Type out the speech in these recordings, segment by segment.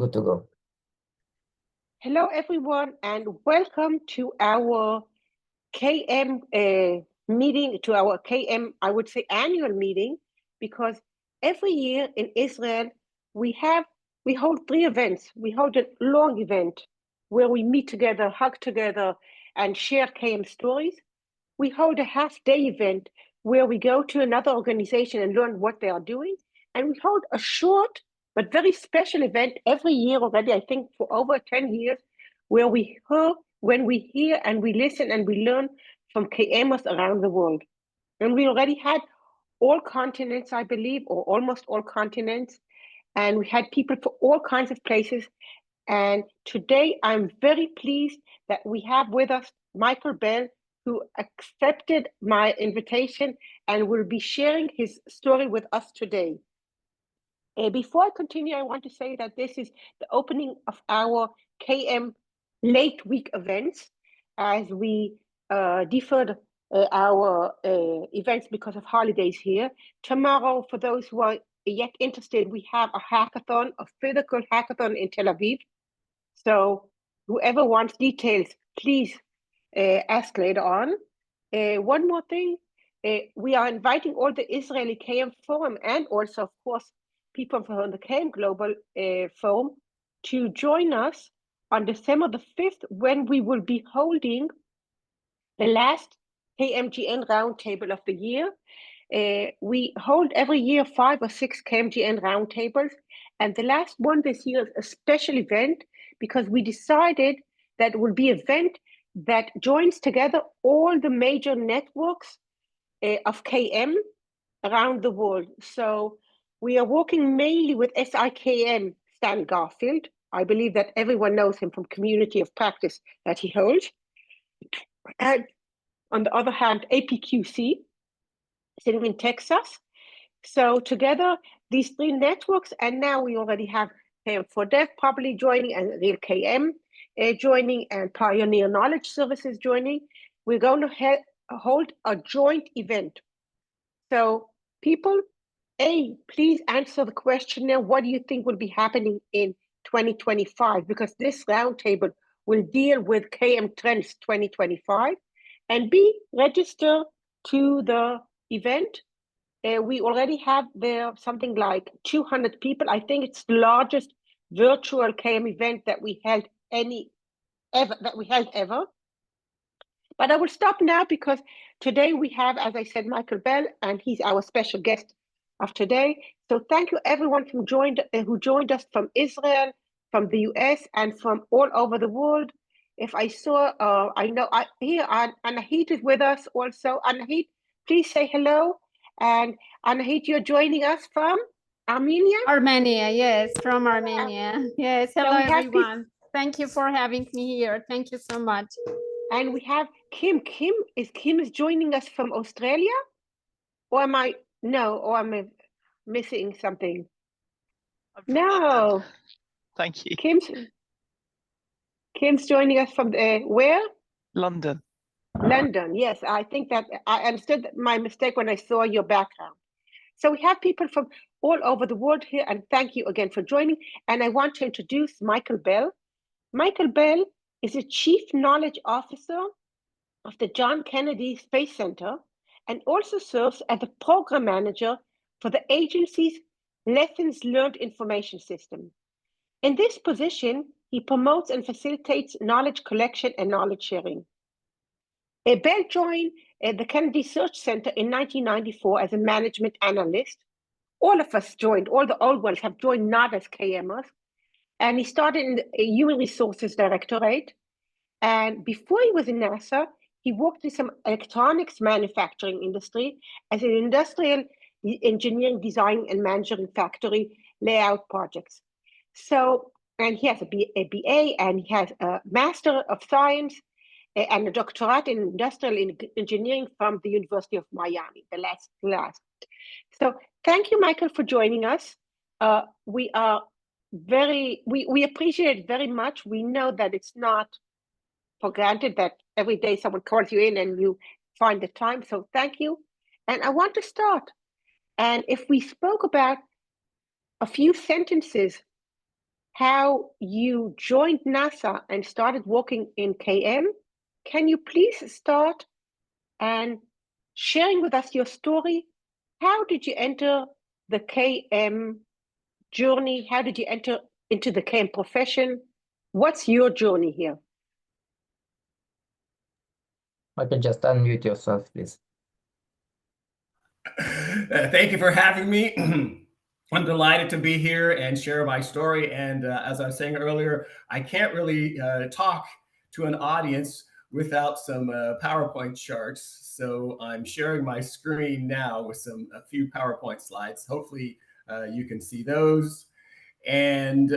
Good to go. Hello, everyone, and welcome to our KM meeting, to our KM, I would say, annual meeting, because every year in Israel, we hold three events. We hold a long event where we meet together, hug together, and share KM stories. We hold a half-day event where we go to another organization and learn what they are doing. And we hold a short but very special event every year already, I think for over 10 years, where when we hear and we listen and we learn from KMers around the world. And we already had all continents, I believe, or almost all continents. And we had people from all kinds of places. And today I'm very pleased that we have with us Michael Bell, who accepted my invitation and will be sharing his story with us today. Before I continue, I want to say that this is the opening of our KM late week events, as we deferred our events because of holidays here. Tomorrow, for those who are yet interested, we have a hackathon, a physical hackathon in Tel Aviv. So whoever wants details, please ask later on. One more thing, we are inviting all the Israeli KM Forum and also, of course, people from the KM Global Forum to join us on December the 5th when we will be holding the last KMGN roundtable of the year. We hold every year 5 or 6 KMGN roundtables, and the last one this year is a special event because we decided that it will be an event that joins together all the major networks of KM around the world. So we are working mainly with SIKM, Stan Garfield. I believe that everyone knows him from Community of Practice that he holds. And on the other hand, APQC, sitting in Texas. So together, these three networks, and now we already have KM4Dev probably joining, and Real KM joining, and Pioneer Knowledge Services joining. We're going to hold a joint event. So people, please answer the question now. What do you think will be happening in 2025? Because this roundtable will deal with KM Trends 2025. And B, register to the event. We already have there something like 200 people. I think it's the largest virtual KM event that we held ever. But I will stop now because today we have, as I said, Michael Bell, and he's our special guest of today. So thank you everyone who joined us from Israel, from the US, and from all over the world. If I saw, here Anahit is with us also. Anahit, please say hello. And Anahit, you're joining us from Armenia? Armenia, yes, from Armenia. Yes, hello everyone. Thank you for having me here. Thank you so much. And we have Kim. Kim is joining us from Australia? Or am I missing something? No. London. Thank you. Kim's joining us from where? London. London, yes. I think that I understood my mistake when I saw your background. So we have people from all over the world here, and thank you again for joining. And I want to introduce Michael Bell. Michael Bell is the Chief Knowledge Officer of the John Kennedy Space Center and also serves as the Program Manager for the agency's Lessons Learned Information System. In this position, he promotes and facilitates knowledge collection and knowledge sharing. Bell joined the Kennedy Search Center in 1994 as a management analyst. All of us joined, all the old ones have joined not as KMers. And he started in the Human Resources Directorate. And before he was in NASA, he worked in some electronics manufacturing industry as an industrial engineering, design, and managing factory layout projects. So, and he has a BA, and he has a Master of Science and a doctorate in industrial engineering from the University of Miami, the last. So thank you, Michael, for joining us. We appreciate it very much. We know that it's not for granted that every day someone calls you in and you find the time. So thank you. And I want to start. And if we spoke about a few sentences how you joined NASA and started working in KM. Can you please start and sharing with us your story? How did you enter the KM journey? How did you enter into the KM profession? What's your journey here? I can just unmute yourself, please. Thank you for having me. I'm delighted to be here and share my story. And as I was saying earlier, I can't really talk to an audience without some PowerPoint charts. So I'm sharing my screen now with a few PowerPoint slides. Hopefully you can see those. And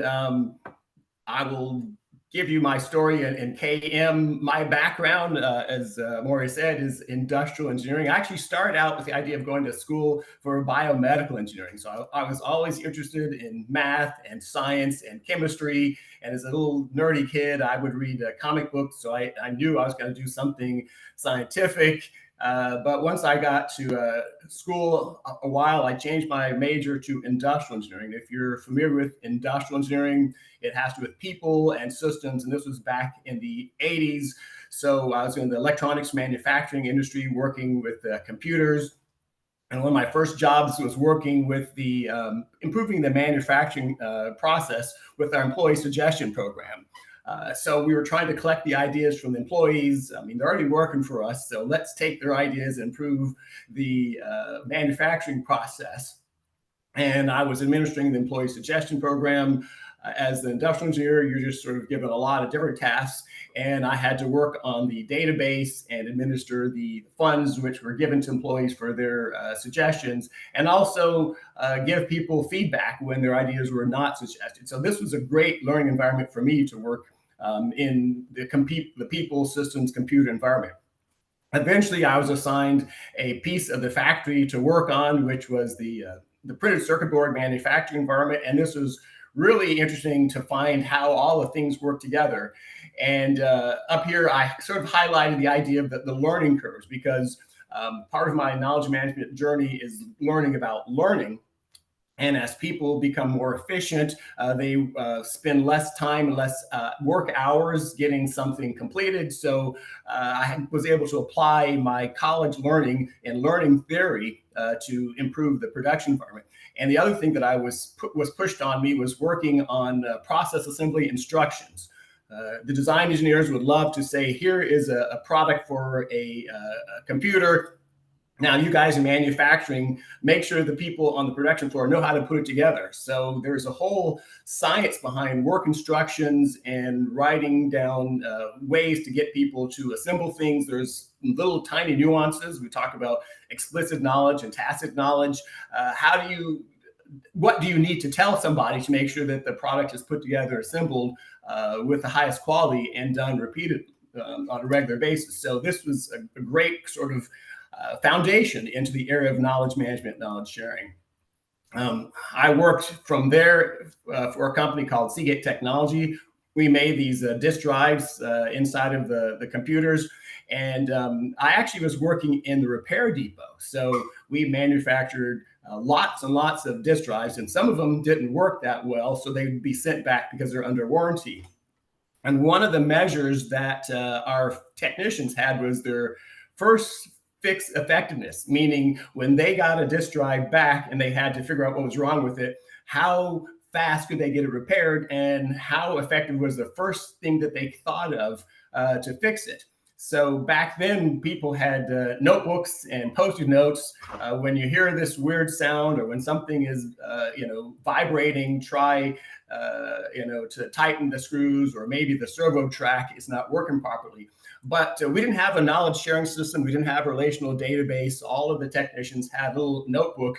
I will give you my story in KM. My background, as Maury said, is industrial engineering. I actually started out with the idea of going to school for biomedical engineering. So I was always interested in math and science and chemistry. And as a little nerdy kid, I would read comic books. So I knew I was going to do something scientific. But once I got to school a while, I changed my major to industrial engineering. If you're familiar with industrial engineering, it has to do with people and systems. And this was back in the 80s. So I was in the electronics manufacturing industry working with computers. And one of my first jobs was working with the improving the manufacturing process with our employee suggestion program. So we were trying to collect the ideas from the employees. I mean, they're already working for us, so let's take their ideas and improve the manufacturing process. And I was administering the employee suggestion program. As the industrial engineer, you're just sort of given a lot of different tasks. And I had to work on the database and administer the funds which were given to employees for their suggestions, and also give people feedback when their ideas were not suggested. So this was a great learning environment for me to work in the people systems computer environment. Eventually, I was assigned a piece of the factory to work on, which was the printed circuit board manufacturing environment. And this was really interesting to find how all the things work together. And up here, I sort of highlighted the idea of the learning curves, because part of my knowledge management journey is learning about learning. And as people become more efficient, they spend less time, less work hours getting something completed. So I was able to apply my college learning and learning theory to improve the production environment. And the other thing that I was pushed on me was working on process assembly instructions. The design engineers would love to say, here is a product for a computer. Now, you guys in manufacturing, make sure the people on the production floor know how to put it together. So there's a whole science behind work instructions and writing down ways to get people to assemble things. There's little tiny nuances. We talk about explicit knowledge and tacit knowledge. What do you need to tell somebody to make sure that the product is put together, assembled with the highest quality and done repeatedly on a regular basis? So this was a great sort of foundation into the area of knowledge management, knowledge sharing. I worked from there for a company called Seagate Technology. We made these disk drives inside of the computers. And I actually was working in the repair depot. So we manufactured lots and lots of disk drives, and some of them didn't work that well. So they would be sent back because they're under warranty. And one of the measures that our technicians had was their first fix effectiveness, meaning when they got a disk drive back and they had to figure out what was wrong with it, how fast could they get it repaired, and how effective was the first thing that they thought of to fix it. So back then, people had notebooks and Post-it notes. When you hear this weird sound, or when something is, vibrating, try, to tighten the screws, or maybe the servo track is not working properly. But we didn't have a knowledge sharing system. We didn't have a relational database. All of the technicians had a little notebook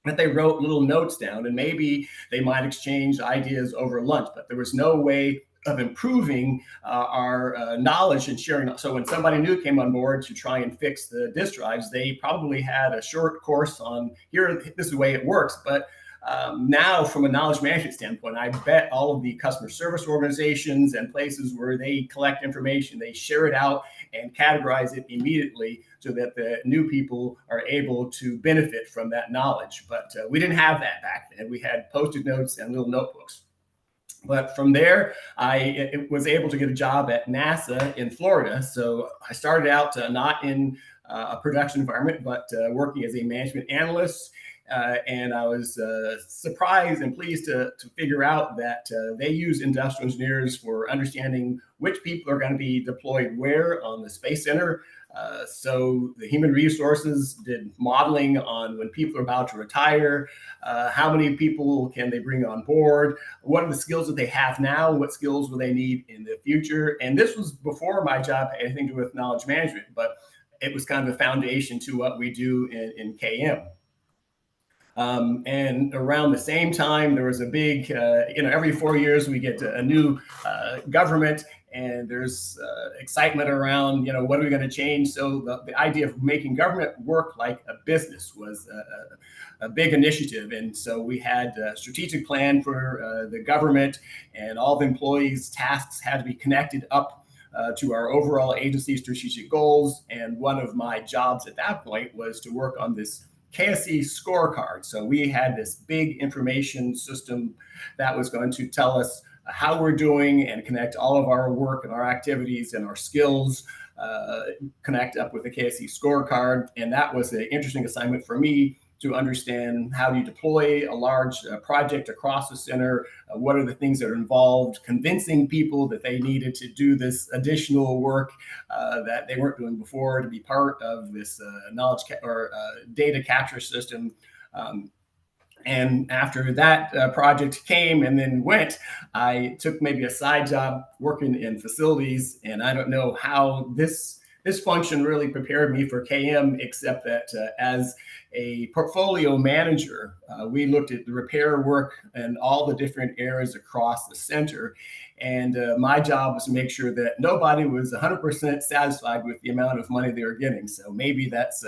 that they wrote little notes down, and maybe they might exchange ideas over lunch, but there was no way of improving our knowledge and sharing. So when somebody new came on board to try and fix the disk drives, they probably had a short course on here, this is the way it works. But now, from a knowledge management standpoint, I bet all of the customer service organizations and places where they collect information, they share it out and categorize it immediately so that the new people are able to benefit from that knowledge. But we didn't have that back then. We had Post-it notes and little notebooks. But from there, I was able to get a job at NASA in Florida. So I started out not in a production environment, but working as a management analyst. And I was surprised and pleased to figure out that they use industrial engineers for understanding which people are going to be deployed where on the Space Center. So the human resources did modeling on when people are about to retire, how many people can they bring on board, what are the skills that they have now, what skills will they need in the future. And this was before my job had anything to do with knowledge management, but it was kind of a foundation to what we do in KM. And around the same time, there was a big, every 4 years we get a new government, and there's excitement around, what are we going to change? So the idea of making government work like a business was a big initiative. And so we had a strategic plan for the government, and all the employees' tasks had to be connected up to our overall agency strategic goals. And one of my jobs at that point was to work on this KSE scorecard. So we had this big information system that was going to tell us how we're doing and connect all of our work and our activities and our skills, connect up with the KSE scorecard. And that was an interesting assignment for me to understand how do you deploy a large project across the center, what are the things that are involved, convincing people that they needed to do this additional work that they weren't doing before to be part of this data capture system. And after that project came and then went, I took maybe a side job working in facilities, and I don't know how this function really prepared me for KM, except that as a portfolio manager, we looked at the repair work and all the different areas across the center. And my job was to make sure that nobody was 100% satisfied with the amount of money they were getting. So maybe that's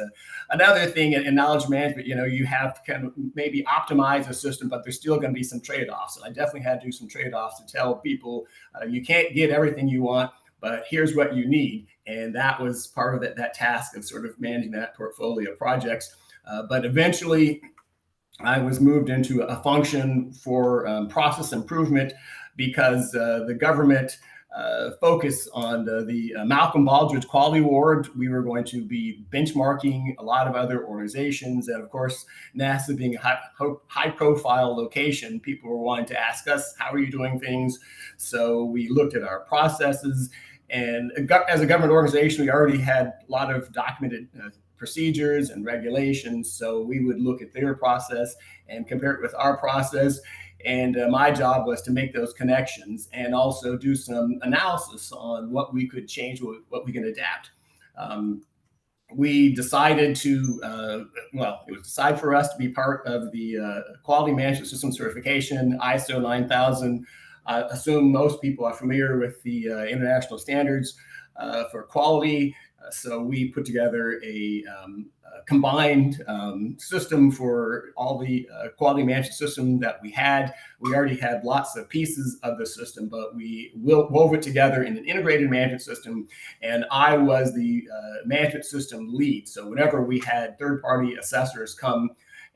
another thing in knowledge management. You have to kind of maybe optimize a system, but there's still going to be some trade-offs. And I definitely had to do some trade-offs to tell people you can't get everything you want, but here's what you need. And that was part of that task of sort of managing that portfolio of projects. But eventually, I was moved into a function for process improvement because the government focused on the Malcolm Baldrige Quality Award. We were going to be benchmarking a lot of other organizations. And of course, NASA being a high-profile location, people were wanting to ask us, how are you doing things? So we looked at our processes. And as a government organization, we already had a lot of documented procedures and regulations. So we would look at their process and compare it with our process. And my job was to make those connections and also do some analysis on what we could change, what we can adapt. We decided to, it was decided for us to be part of the Quality Management System Certification, ISO 9000. I assume most people are familiar with the international standards for quality. So we put together a combined system for all the quality management system that we had. We already had lots of pieces of the system, but we wove it together in an integrated management system. And I was the management system lead. So whenever we had third-party assessors come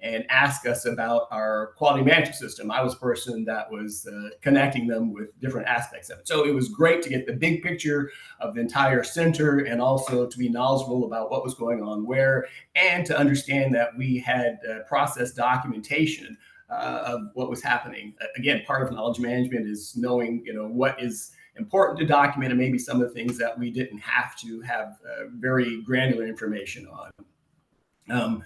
and ask us about our quality management system, I was the person that was connecting them with different aspects of it. So it was great to get the big picture of the entire center and also to be knowledgeable about what was going on where, and to understand that we had process documentation of what was happening. Again, part of knowledge management is knowing, what is important to document and maybe some of the things that we didn't have to have very granular information on.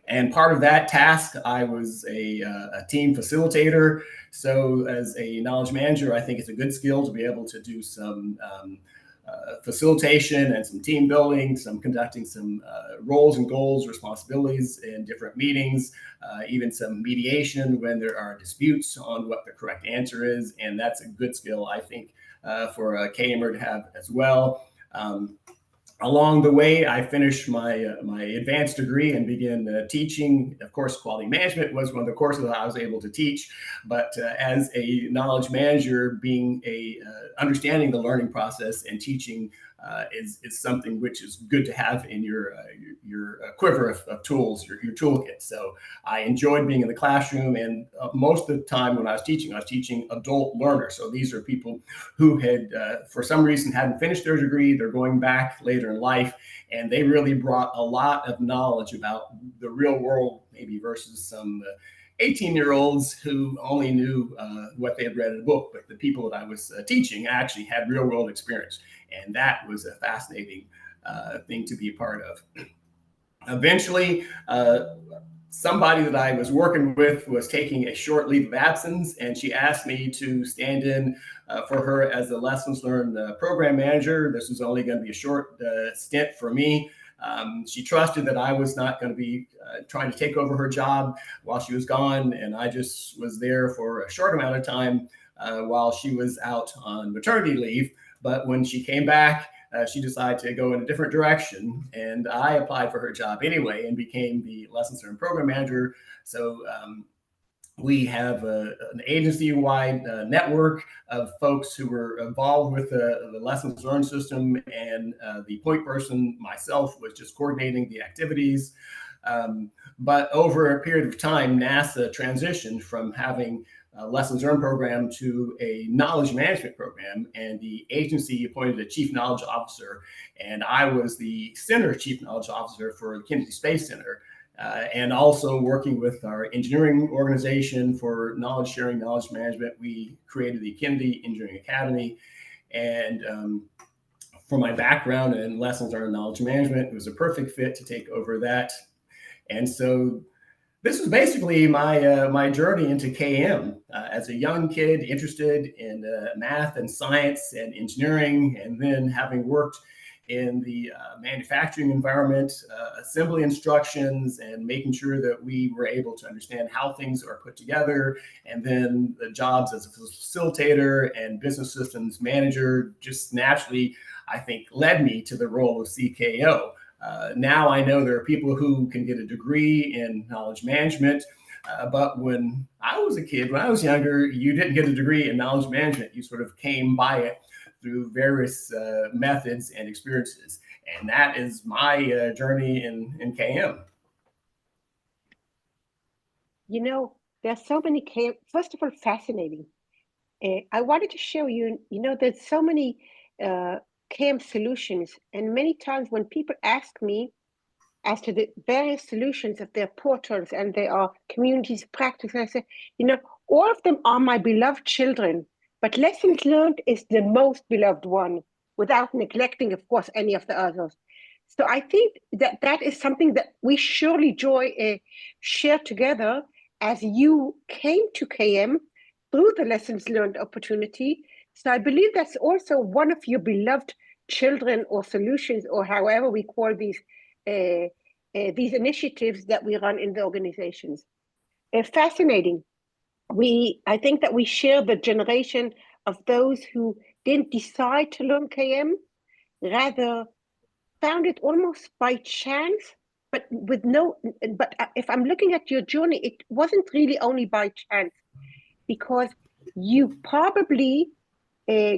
And part of that task, I was a team facilitator. So as a knowledge manager, I think it's a good skill to be able to do some facilitation and some team building, some conducting some roles and goals, responsibilities in different meetings, even some mediation when there are disputes on what the correct answer is. And that's a good skill, I think, for a KMer to have as well. Along the way, I finished my advanced degree and began teaching. Of course, quality management was one of the courses I was able to teach. But as a knowledge manager, being understanding the learning process and teaching is something which is good to have in your quiver of tools, your toolkit. So I enjoyed being in the classroom, and most of the time when I was teaching adult learners. So these are people who had, for some reason, hadn't finished their degree. They're going back later in life, and they really brought a lot of knowledge about the real world, maybe versus some 18-year-olds who only knew what they had read in a book. But the people that I was teaching actually had real world experience. And that was a fascinating thing to be a part of. Eventually, somebody that I was working with was taking a short leave of absence, and she asked me to stand in for her as a lessons learned program manager. This was only going to be a short stint for me. She trusted that I was not going to be trying to take over her job while she was gone, and I just was there for a short amount of time while she was out on maternity leave. But when she came back, she decided to go in a different direction, and I applied for her job anyway and became the lessons learned program manager. So we have an agency-wide network of folks who were involved with the lessons learned system, and the point person, myself, was just coordinating the activities. But over a period of time, NASA transitioned from having a lessons learned program to a knowledge management program, and the agency appointed a chief knowledge officer, and I was the center chief knowledge officer for the Kennedy Space Center, and also working with our engineering organization for knowledge sharing, knowledge management. We created the Kennedy Engineering Academy, and for my background in lessons learned knowledge management, it was a perfect fit to take over that. And so this was basically my journey into KM as a young kid interested in math and science and engineering, and then having worked in the manufacturing environment, assembly instructions, and making sure that we were able to understand how things are put together, and then the jobs as a facilitator and business systems manager just naturally, I think, led me to the role of CKO. Now I know there are people who can get a degree in knowledge management, but when I was a kid, when I was younger, you didn't get a degree in knowledge management. You sort of came by it through various methods and experiences. And that is my journey in KM. You know, there's so many KM, first of all, fascinating. I wanted to show you, there's so many KM solutions. And many times when people ask me as to the various solutions of their portals and there are communities of practice, I say, all of them are my beloved children, but lessons learned is the most beloved one, without neglecting, of course, any of the others. So I think that is something that we surely share together as you came to KM through the lessons learned opportunity. So I believe that's also one of your beloved children or solutions, or however we call these initiatives that we run in the organizations. Fascinating. I think that we share the generation of those who didn't decide to learn KM, rather found it almost by chance, but if I'm looking at your journey, it wasn't really only by chance, because you probably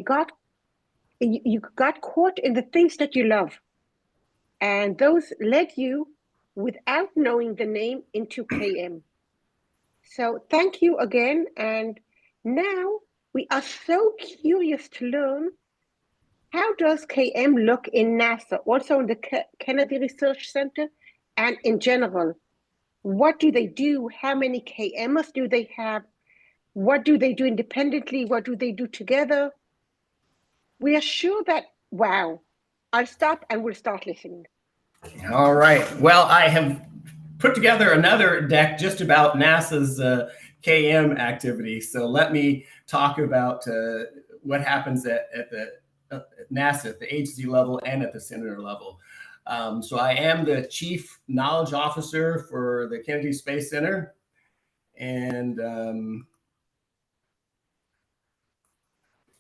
got caught in the things that you love, and those led you, without knowing the name, into KM. So thank you again. And now we are so curious to learn, how does KM look in NASA, also in the Kennedy Research Center, and in general? What do they do? How many KMers do they have? What do they do independently? What do they do together? We are sure that, wow, I'll stop and we'll start listening. All right. Well, I have put together another deck just about NASA's KM activity. So let me talk about what happens at NASA, at the agency level and at the senator level. So I am the Chief Knowledge Officer for the Kennedy Space Center. And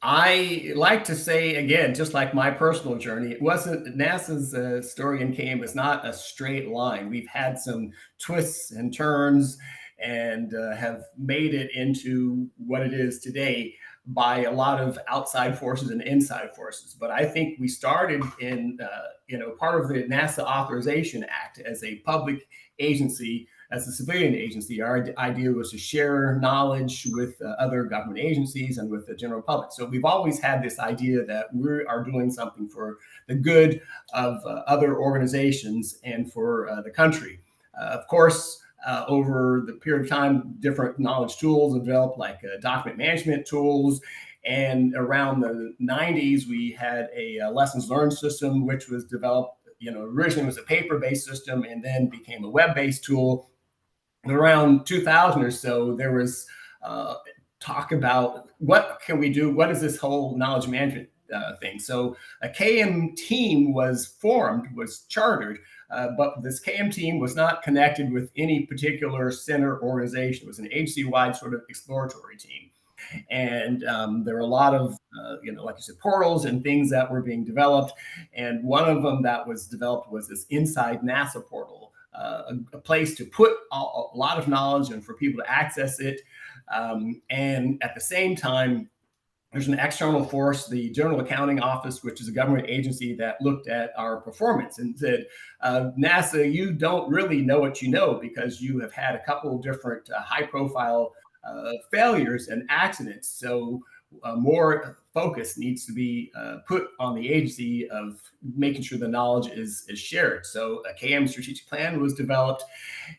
I like to say, again, just like my personal journey, it wasn't NASA's story in KM is not a straight line. We've had some twists and turns and have made it into what it is today. by a lot of outside forces and inside forces. But I think we started in, part of the NASA Authorization Act as a public agency, as a civilian agency. Our idea was to share knowledge with other government agencies and with the general public. So we've always had this idea that we are doing something for the good of other organizations and for the country. Of course, over the period of time, different knowledge tools developed, like document management tools. And around the 90s, we had a lessons learned system, which was developed, originally was a paper-based system and then became a web-based tool. And around 2000 or so, there was talk about what can we do? What is this whole knowledge management thing? So a KM team was formed, was chartered, but this KM team was not connected with any particular center organization. It was an agency-wide sort of exploratory team. And there were a lot of, like you said, portals and things that were being developed. And one of them that was developed was this Inside NASA portal, a place to put a lot of knowledge and for people to access it. And at the same time, there's an external force, the General Accounting Office, which is a government agency that looked at our performance and said, NASA, you don't really know what you know because you have had a couple of different high-profile failures and accidents. So more focus needs to be put on the agency of making sure the knowledge is shared. So a KM strategic plan was developed,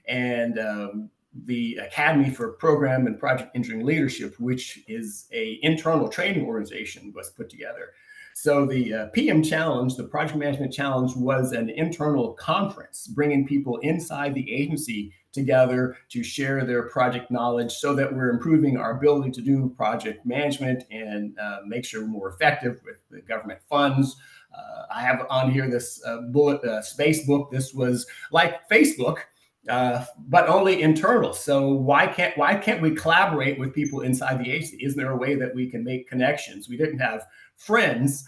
and the Academy for Program and Project Engineering Leadership, which is an internal training organization, was put together. So the PM Challenge, the Project Management Challenge, was an internal conference, bringing people inside the agency together to share their project knowledge so that we're improving our ability to do project management and make sure we're more effective with the government funds. I have on here this bullet space book. This was like Facebook, but only internal. So why can't we collaborate with people inside the agency? Isn't there a way that we can make connections? We didn't have friends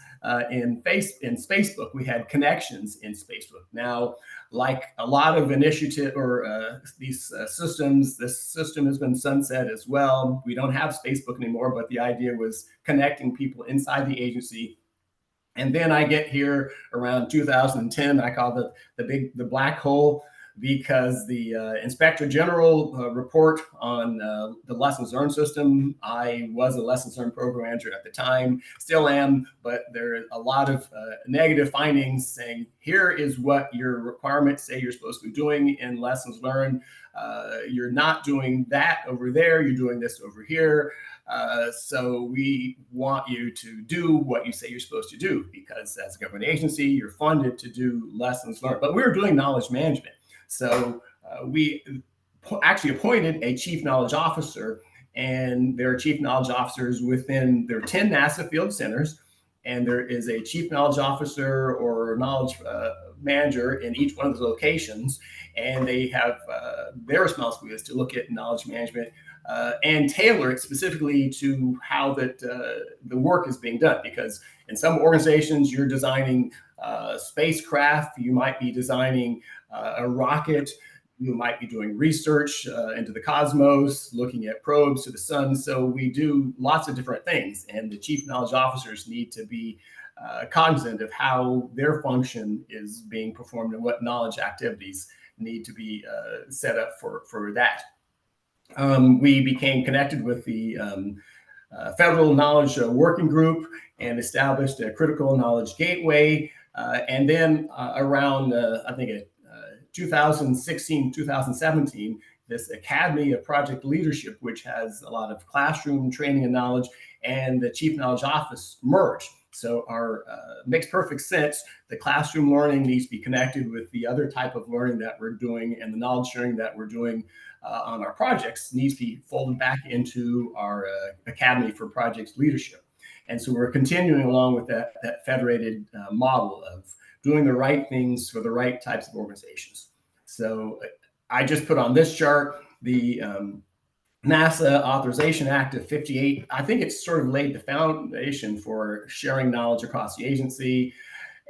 in Facebook. We had connections in Facebook. Now, like a lot of initiative or these systems, this system has been sunset as well. We don't have Facebook anymore, but the idea was connecting people inside the agency. And then I get here around 2010. I call the black hole, because the Inspector General report on the lessons learned system, I was a lessons learned program manager at the time, still am, but there are a lot of negative findings saying, here is what your requirements say you're supposed to be doing in lessons learned. You're not doing that over there, you're doing this over here. So we want you to do what you say you're supposed to do, because as a government agency, you're funded to do lessons learned. But we're doing knowledge management. So we actually appointed a chief knowledge officer, and there are chief knowledge officers within, there are 10 NASA field centers, and there is a chief knowledge officer or knowledge manager in each one of those locations. And they have their responsibility is to look at knowledge management and tailor it specifically to how that the work is being done. Because in some organizations, you're designing spacecraft, you might be designing a rocket, you might be doing research into the cosmos, looking at probes to the sun. So we do lots of different things, and the chief knowledge officers need to be cognizant of how their function is being performed and what knowledge activities need to be set up for that. We became connected with the Federal Knowledge Working Group and established a critical knowledge gateway. And then around, I think, 2016, 2017, this Academy of Project Leadership, which has a lot of classroom training and knowledge, and the Chief Knowledge Office merged. So our makes perfect sense. The classroom learning needs to be connected with the other type of learning that we're doing, and the knowledge sharing that we're doing on our projects needs to be folded back into our Academy for Project Leadership. And so we're continuing along with that federated model of doing the right things for the right types of organizations. So I just put on this chart the NASA Authorization Act of 58. I think it's sort of laid the foundation for sharing knowledge across the agency.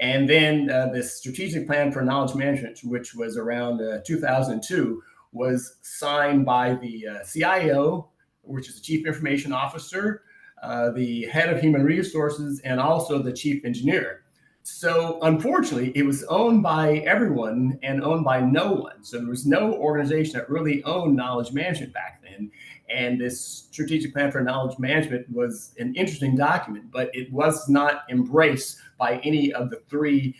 And then this strategic plan for knowledge management, which was around 2002, was signed by the CIO, which is the Chief Information Officer, the head of human resources, and also the chief engineer. So unfortunately, it was owned by everyone and owned by no one. So there was no organization that really owned knowledge management back then. And this strategic plan for knowledge management was an interesting document, but it was not embraced by any of the three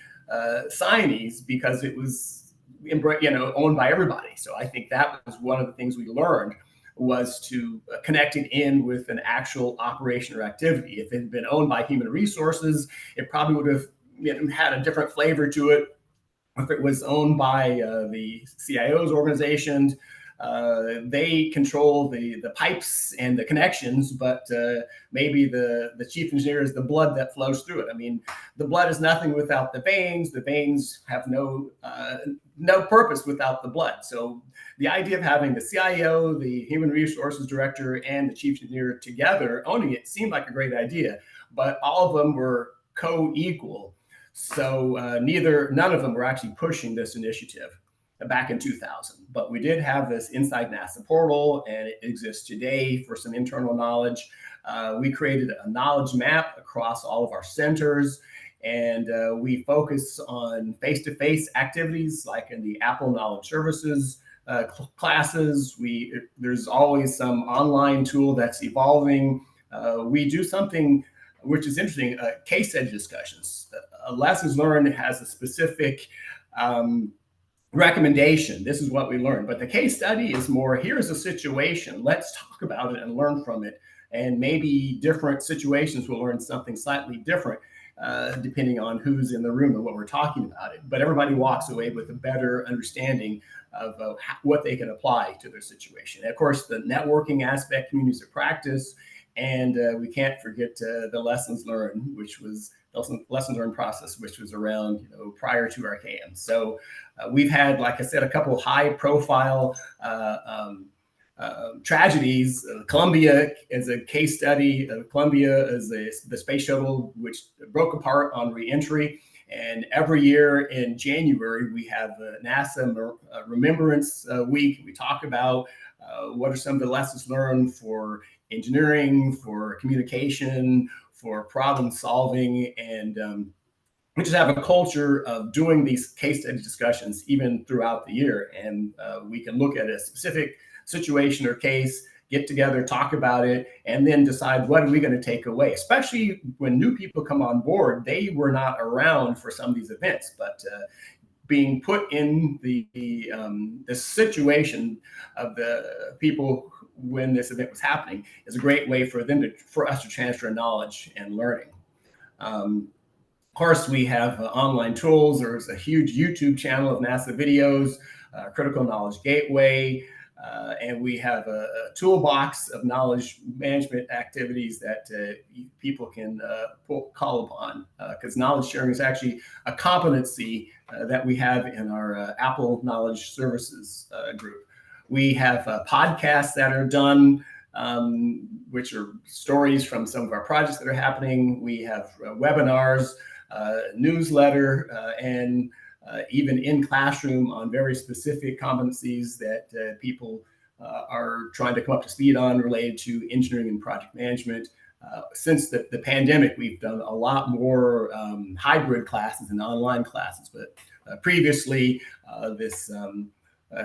signees because it was owned by everybody. So I think that was one of the things we learned, was to connect it in with an actual operation or activity. If it had been owned by human resources, it probably would have had a different flavor to it. If it was owned by the CIO's organizations, they control the pipes and the connections, but maybe the chief engineer is the blood that flows through it. I mean, the blood is nothing without the veins. The veins have no purpose without the blood. So the idea of having the CIO, the human resources director, and the chief engineer together owning it seemed like a great idea, but all of them were co-equal. So none of them were actually pushing this initiative back in 2000. But we did have this Inside NASA portal, and it exists today for some internal knowledge. We created a knowledge map across all of our centers, and we focus on face-to-face activities like in the Apple Knowledge Services classes. There's always some online tool that's evolving. We do something which is interesting, case study discussions. Lessons learned has a specific recommendation. This is what we learned. But the case study is more, here's a situation. Let's talk about it and learn from it. And maybe different situations will learn something slightly different, depending on who's in the room and what we're talking about it. But everybody walks away with a better understanding of what they can apply to their situation. And of course, the networking aspect, communities of practice, and we can't forget the lessons learned, which was lessons learned process, which was around prior to our KM. So we've had, like I said, a couple of high profile tragedies. Columbia is a case study. Columbia is the space shuttle which broke apart on reentry. And every year in January, we have NASA Remembrance Week. We talk about what are some of the lessons learned for engineering, for communication, for problem solving, and we just have a culture of doing these case study discussions even throughout the year. And we can look at a specific situation or case, get together, talk about it, and then decide what are we going to take away. Especially when new people come on board, they were not around for some of these events, but being put in the situation of the people when this event was happening is a great way for us to transfer knowledge and learning. Of course, we have online tools. There's a huge YouTube channel of NASA videos, Critical Knowledge Gateway, and we have a toolbox of knowledge management activities that people can call upon, because knowledge sharing is actually a competency that we have in our Apple Knowledge Services group. We have podcasts that are done, which are stories from some of our projects that are happening. We have webinars, newsletter, and even in classroom on very specific competencies that people are trying to come up to speed on related to engineering and project management. Since the pandemic, we've done a lot more hybrid classes and online classes, but previously this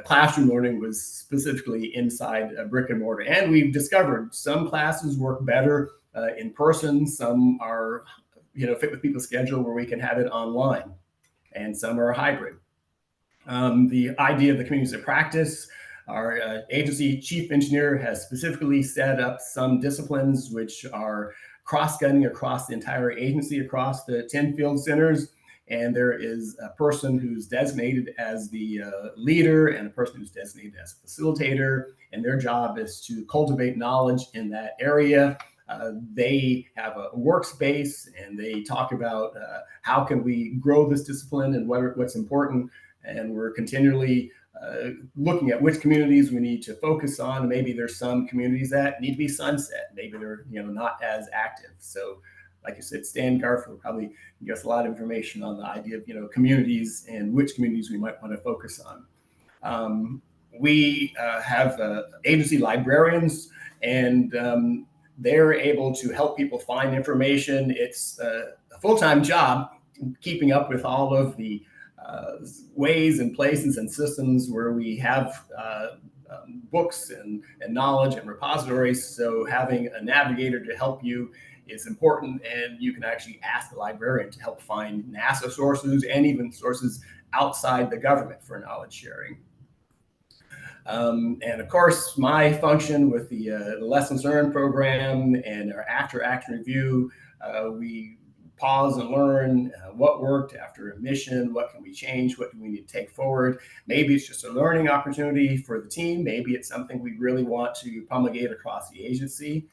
classroom learning was specifically inside a brick and mortar. And we've discovered some classes work better in person, some are fit with people's schedule where we can have it online, and some are hybrid. The idea of the communities of practice, our agency chief engineer has specifically set up some disciplines which are cross-cutting across the entire agency, across the 10 field centers. And there is a person who's designated as the leader and a person who's designated as a facilitator. And their job is to cultivate knowledge in that area. They have a workspace, and they talk about how can we grow this discipline and what's important. And we're continually looking at which communities we need to focus on. Maybe there's some communities that need to be sunset. Maybe they're not as active. So like I said, Stan Garfield probably give us a lot of information on the idea of communities and which communities we might want to focus on. We have agency librarians, and they're able to help people find information. It's a full-time job keeping up with all of the ways and places and systems where we have books and knowledge and repositories. So having a navigator to help you is important, and you can actually ask the librarian to help find NASA sources and even sources outside the government for knowledge sharing. And of course, my function with the Lessons Learned program and our after action review, we pause and learn what worked after a mission, what can we change, what do we need to take forward. Maybe it's just a learning opportunity for the team. Maybe it's something we really want to promulgate across the agency.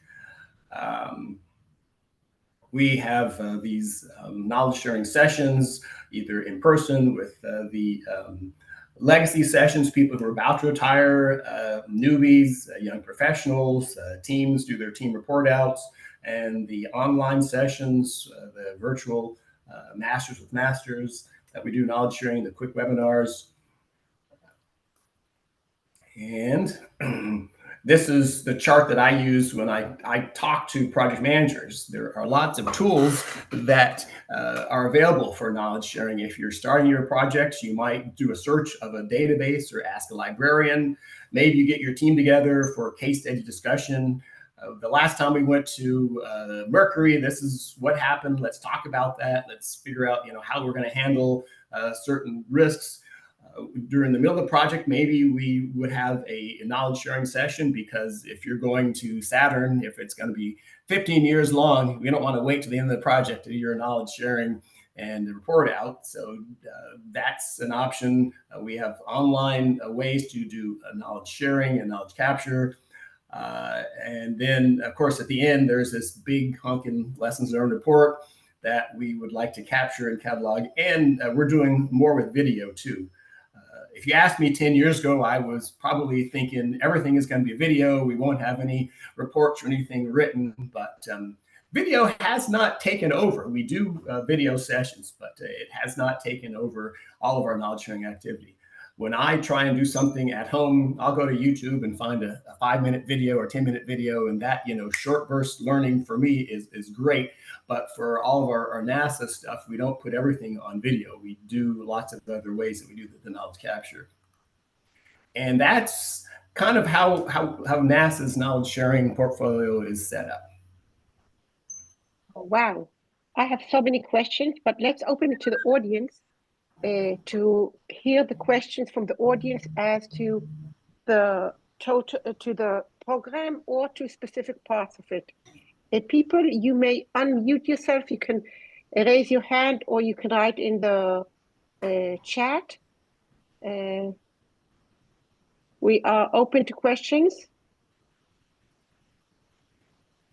We have these knowledge sharing sessions, either in person with the legacy sessions, people who are about to retire, newbies, young professionals, teams do their team report outs, and the online sessions, the virtual Masters with Masters that we do knowledge sharing, the quick webinars. And this is the chart that I use when I talk to project managers. There are lots of tools that are available for knowledge sharing. If you're starting your projects, you might do a search of a database or ask a librarian. Maybe you get your team together for a case study discussion. The last time we went to Mercury, this is what happened. Let's talk about that. Let's figure out, how we're going to handle certain risks. During the middle of the project, maybe we would have a knowledge sharing session, because if you're going to Saturn, if it's going to be 15 years long, we don't want to wait to the end of the project to do your knowledge sharing and report out. So that's an option. We have online ways to do knowledge sharing and knowledge capture. And then, of course, at the end, there's this big honking lessons learned report that we would like to capture and catalog. And we're doing more with video too. If you asked me 10 years ago, I was probably thinking everything is going to be video. We won't have any reports or anything written, but video has not taken over. We do video sessions, but it has not taken over all of our knowledge sharing activity. When I try and do something at home, I'll go to YouTube and find a 5-minute video or 10-minute video, and that, short burst learning for me is great. But for all of our NASA stuff, we don't put everything on video. We do lots of other ways that we do the knowledge capture. And that's kind of how NASA's knowledge sharing portfolio is set up. Oh, wow. I have so many questions, but let's open it to the audience to hear the questions from the audience as to the total, to the program, or to specific parts of it. People, you may unmute yourself. You can raise your hand, or you can write in the chat. We are open to questions.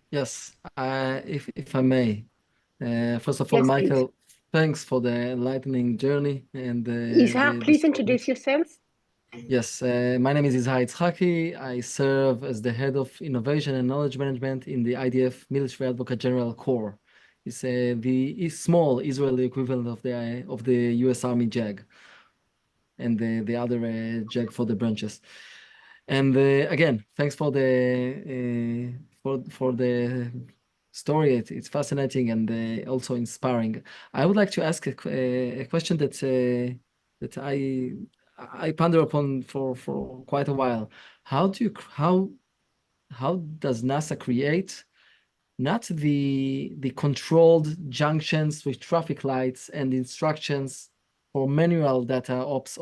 Yes, if I may. First of all, Yes, Michael, please. thanks for the enlightening journey and Ishaq, please introduce yourself. Yes, my name is Izhar Itzhaki. I serve as the head of innovation and knowledge management in the IDF Military Advocate General Corps. It's the small Israeli equivalent of the U.S. Army JAG, and the other JAG for the branches. And again, thanks for the story. It's fascinating and also inspiring. I would like to ask a question that I ponder upon for quite a while. How does NASA create not the controlled junctions with traffic lights and instructions for manual data ops,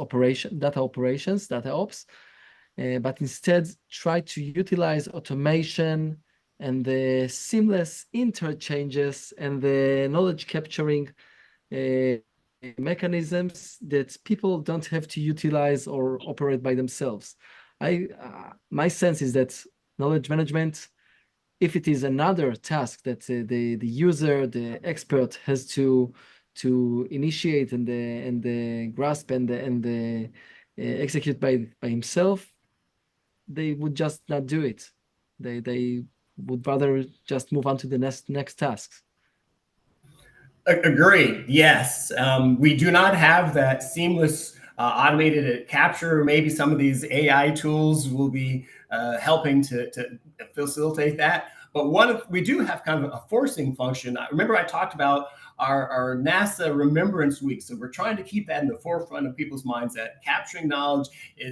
but instead try to utilize automation and the seamless interchanges and the knowledge capturing mechanisms that people don't have to utilize or operate by themselves? My sense is that knowledge management, if it is another task that the user, the expert, has to initiate and grasp and execute by himself, they would just not do it. They would rather just move on to the next tasks. Agreed. Yes. We do not have that seamless automated capture. Maybe some of these AI tools will be helping to facilitate that. But we do have kind of a forcing function. Remember I talked about our NASA Remembrance Week. So we're trying to keep that in the forefront of people's minds, that capturing knowledge,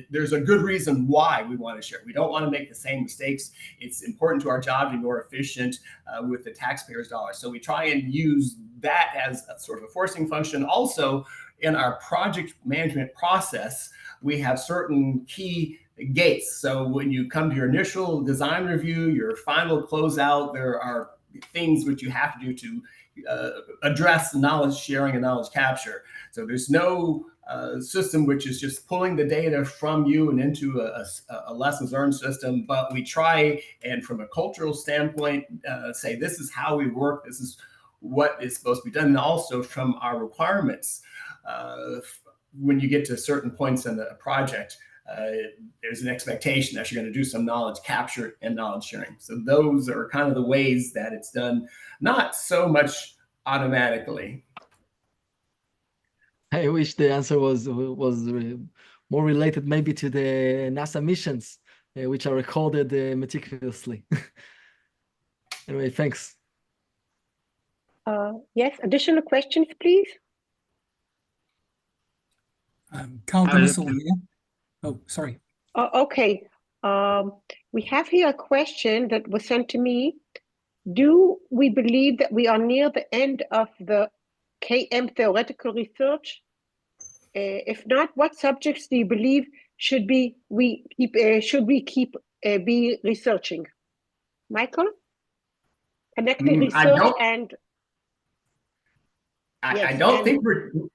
there's a good reason why we want to share. We don't want to make the same mistakes. It's important to our job to be more efficient with the taxpayers' dollars. So we try and use that as a sort of a forcing function. Also, in our project management process, we have certain key gates. So when you come to your initial design review, your final closeout, there are things which you have to do to address knowledge sharing and knowledge capture. So there's no system which is just pulling the data from you and into a lessons learned system. But we try, and from a cultural standpoint, say this is how we work, this is what is supposed to be done. And also from our requirements, when you get to certain points in a project, there's an expectation that you're going to do some knowledge capture and knowledge sharing. So those are kind of the ways that it's done, not so much automatically. I wish the answer was more related maybe to the NASA missions, which are recorded meticulously. Anyway, thanks. Yes, additional questions, please. Carl Denisel here. Oh, sorry. Okay. We have here a question that was sent to me. Do we believe that we are near the end of the KM theoretical research? If not, what subjects do you believe should we keep be researching? Michael, connecting research and. I don't think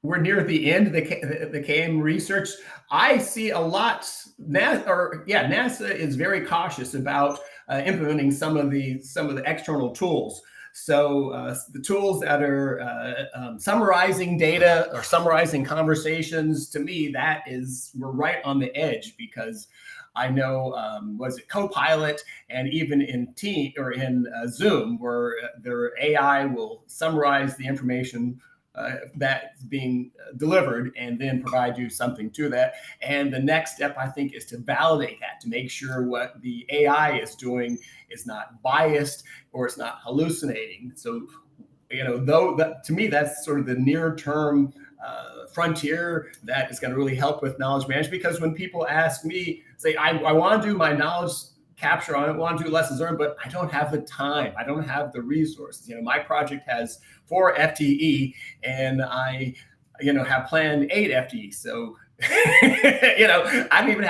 we're near the end of the KM research. I see a lot. NASA is very cautious about implementing some of the external tools. So the tools that are summarizing data or summarizing conversations, to me, we're right on the edge, because I know, was it Copilot, and even in Zoom, where their AI will summarize the information that's being delivered and then provide you something to that. And the next step, I think, is to validate that, to make sure what the AI is doing is not biased or it's not hallucinating. So, to me, that's sort of the near term frontier that is going to really help with knowledge management. Because when people ask me, say, I want to do my knowledge capture on it, want to do lessons learned, but I don't have the time, I don't have the resources. My project has 4 FTE and I have planned 8 FTE. So I don't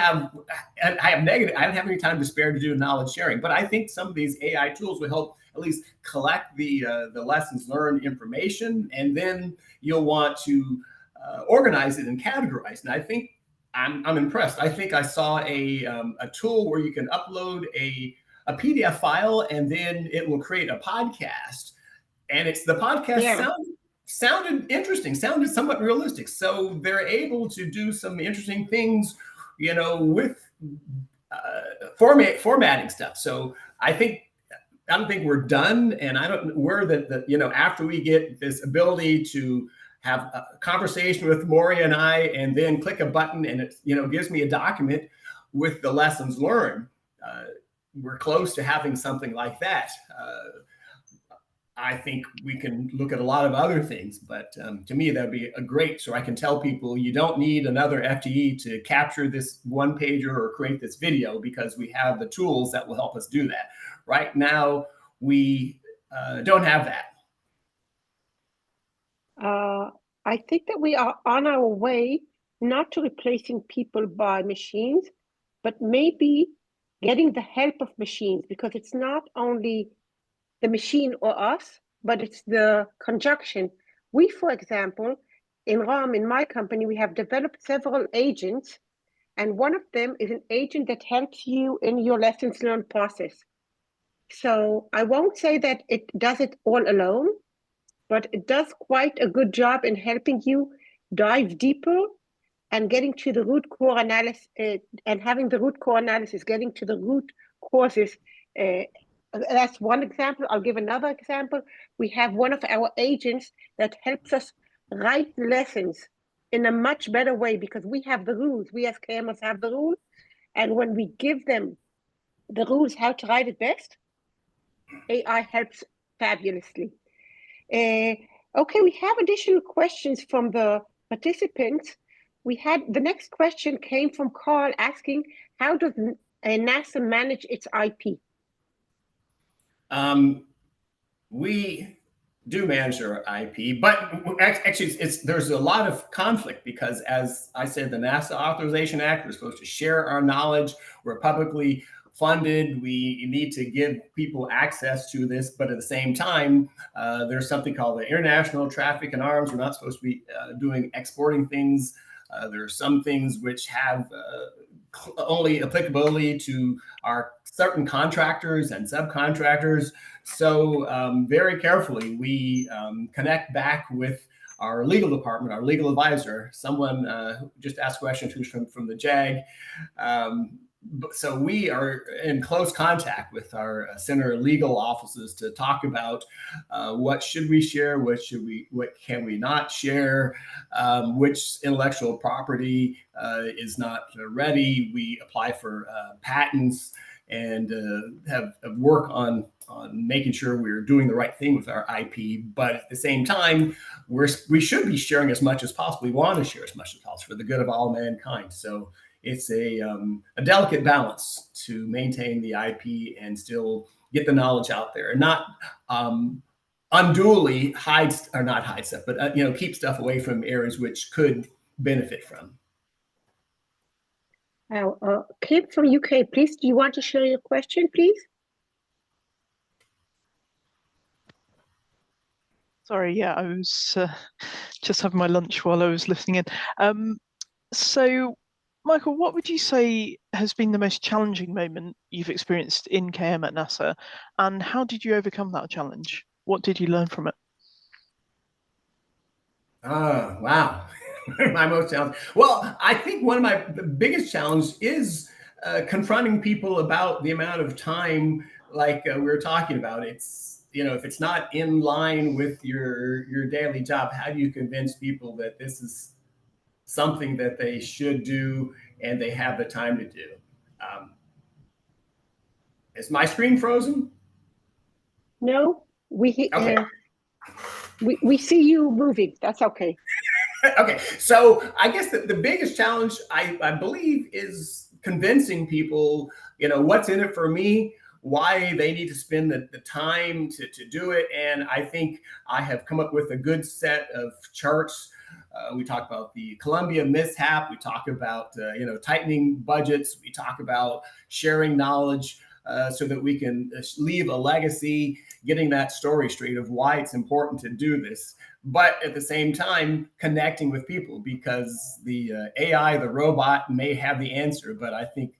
have any time to spare to do knowledge sharing. But I think some of these AI tools will help at least collect the lessons learned information, and then you'll want to organize it and categorize. And I think I'm impressed. I think I saw a tool where you can upload a PDF file and then it will create a podcast. And the podcast sounded interesting, sounded somewhat realistic. So they're able to do some interesting things, with formatting stuff. So I don't think we're done. And after we get this ability to have a conversation with Moria and I, and then click a button and it gives me a document with the lessons learned. We're close to having something like that. I think we can look at a lot of other things, but to me, that'd be great. So I can tell people you don't need another FTE to capture this one pager or create this video, because we have the tools that will help us do that. Right now, we don't have that. I think that we are on our way, not to replacing people by machines, but maybe getting the help of machines, because it's not only the machine or us, but it's the conjunction. We, for example, in ROM, in my company, we have developed several agents, and one of them is an agent that helps you in your lessons learned process. So I won't say that it does it all alone, but it does quite a good job in helping you dive deeper and getting to the root core analysis, and having the root core analysis, getting to the root causes. That's one example. I'll give another example. We have one of our agents that helps us write lessons in a much better way, because we have the rules. We as KMers have the rules. And when we give them the rules how to write it best, AI helps fabulously. Okay, we have additional questions from the participants. The next question came from Carl asking, how does NASA manage its IP? We do manage our IP, but actually there's a lot of conflict because, as I said, the NASA Authorization Act, we're supposed to share our knowledge. We're publicly funded. We need to give people access to this, but at the same time, there's something called the International Traffic in Arms. We're not supposed to be exporting things. There are some things which have only applicability to our certain contractors and subcontractors. So very carefully, we connect back with our legal department, our legal advisor, someone just asked a question who's from the JAG. So we are in close contact with our center legal offices to talk about what should we share, what can we not share, which intellectual property is not ready. We apply for patents and have work on making sure we're doing the right thing with our IP. But at the same time, we should be sharing as much as possible. We want to share as much as possible for the good of all mankind. So it's a delicate balance to maintain the IP and still get the knowledge out there, and not unduly not hide stuff, but keep stuff away from areas which could benefit from. Kim from UK, please, do you want to share your question, please? Sorry, yeah, I was just having my lunch while I was listening in. So, Michael, what would you say has been the most challenging moment you've experienced in KM at NASA, and how did you overcome that challenge? What did you learn from it? Wow. My most challenge. Well, I think one of my biggest challenges is confronting people about the amount of time, like we were talking about. It's, if it's not in line with your daily job, how do you convince people that this is something that they should do and they have the time to do? Is my screen frozen? No, okay. We see you moving. That's okay. Okay, so I guess the biggest challenge I believe is convincing people, what's in it for me, why they need to spend the time to do it. And I think I have come up with a good set of charts. We talk about the Columbia mishap. We talk about, tightening budgets. We talk about sharing knowledge so that we can leave a legacy, getting that story straight of why it's important to do this. But at the same time, connecting with people, because the AI, the robot may have the answer, but I think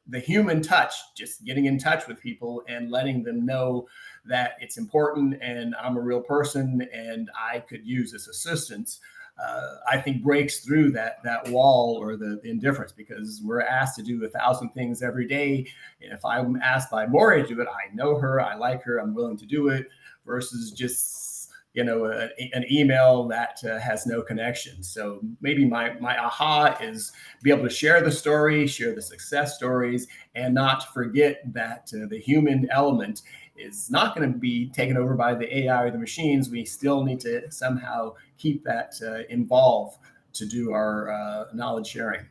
the human touch, just getting in touch with people and letting them know that it's important and I'm a real person and I could use this assistance, I think breaks through that wall or the indifference, because we're asked to do 1,000 things every day. And if I'm asked by Maury to do it, I know her, I like her, I'm willing to do it, versus just an email that has no connection. So maybe my aha is be able to share the story, share the success stories, and not forget that the human element is not going to be taken over by the AI or the machines. We still need to somehow keep that involved to do our knowledge sharing.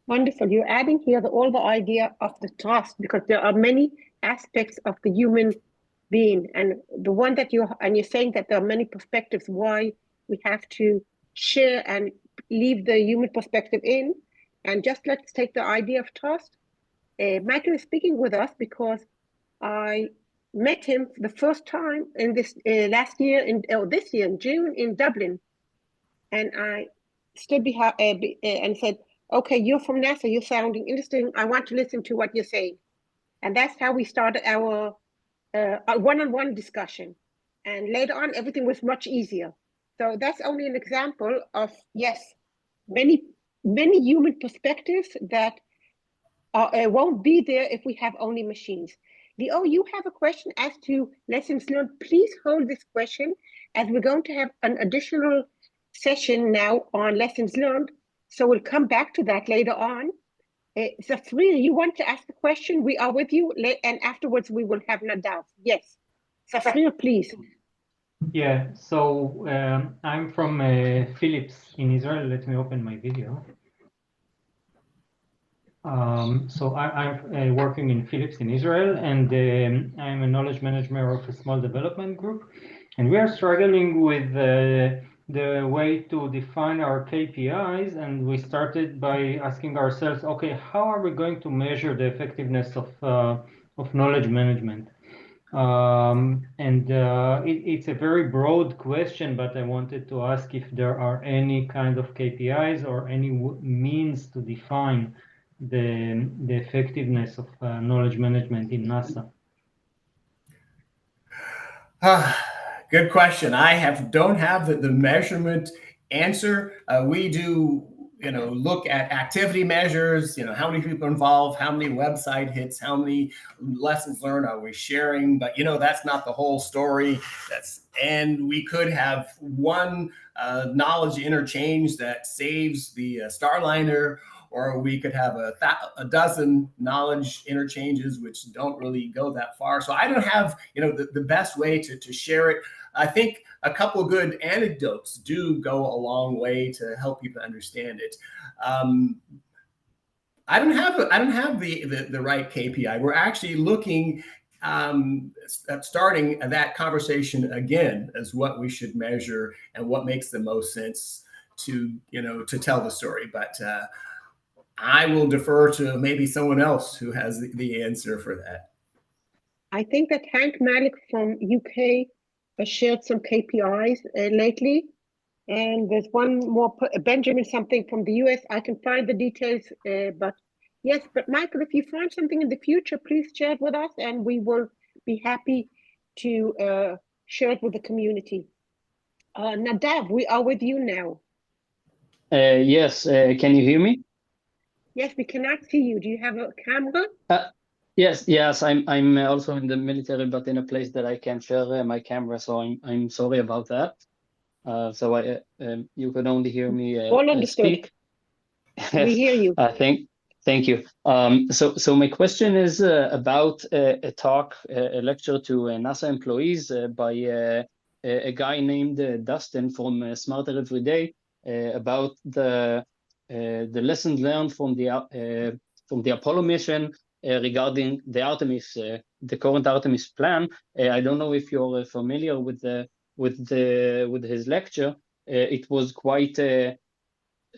Wonderful. You're adding here all the idea of the trust, because there are many aspects of the human being, and the one that you're saying that there are many perspectives why we have to share and leave the human perspective in. And just let's take the idea of trust. Michael is speaking with us because I met him the first time in this this year in June in Dublin, and I stood behind and said, "Okay, you're from NASA. You're sounding interesting. I want to listen to what you're saying." And that's how we started our one-on-one discussion. And later on, everything was much easier. So that's only an example of, yes, many human perspectives that won't be there if we have only machines. Leo, you have a question as to lessons learned. Please hold this question, as we're going to have an additional session now on lessons learned. So we'll come back to that later on. Safrina, you want to ask a question? We are with you, and afterwards we will have Nadav. Yes, Safrina, please. Yeah, so I'm from Philips in Israel. Let me open my video. So I'm working in Philips in Israel, and I'm a knowledge manager of a small development group. And we are struggling with the way to define our KPIs. And we started by asking ourselves, okay, how are we going to measure the effectiveness of knowledge management? It's a very broad question, but I wanted to ask if there are any kind of KPIs or any means to define the effectiveness of knowledge management in NASA. Good question. I don't have the measurement answer. We do, look at activity measures, how many people are involved, how many website hits, how many lessons learned are we sharing, but that's not the whole story. And we could have one knowledge interchange that saves the Starliner, or we could have a dozen knowledge interchanges which don't really go that far. So I don't have the best way to share it. I think a couple of good anecdotes do go a long way to help people understand it. I don't have the right KPI. We're actually looking at starting that conversation again as what we should measure and what makes the most sense to tell the story. But I will defer to maybe someone else who has the answer for that. I think that Hank Malik from UK has shared some KPIs lately. And there's one more, Benjamin something from the US. I can find the details, but yes, but Michael, if you find something in the future, please share it with us and we will be happy to share it with the community. Nadav, we are with you now. Yes, can you hear me? Yes, we cannot see you. Do you have a camera? Yes, I'm also in the military, but in a place that I can't share my camera, so I'm sorry about that. So you can only hear me All understood. speak. We hear you. Thank you. So my question is about a talk, a lecture to NASA employees by a guy named Dustin from Smarter Every Day about the lessons learned from the Apollo mission regarding the Artemis, the current Artemis plan. I don't know if you're familiar with his lecture. It was quite I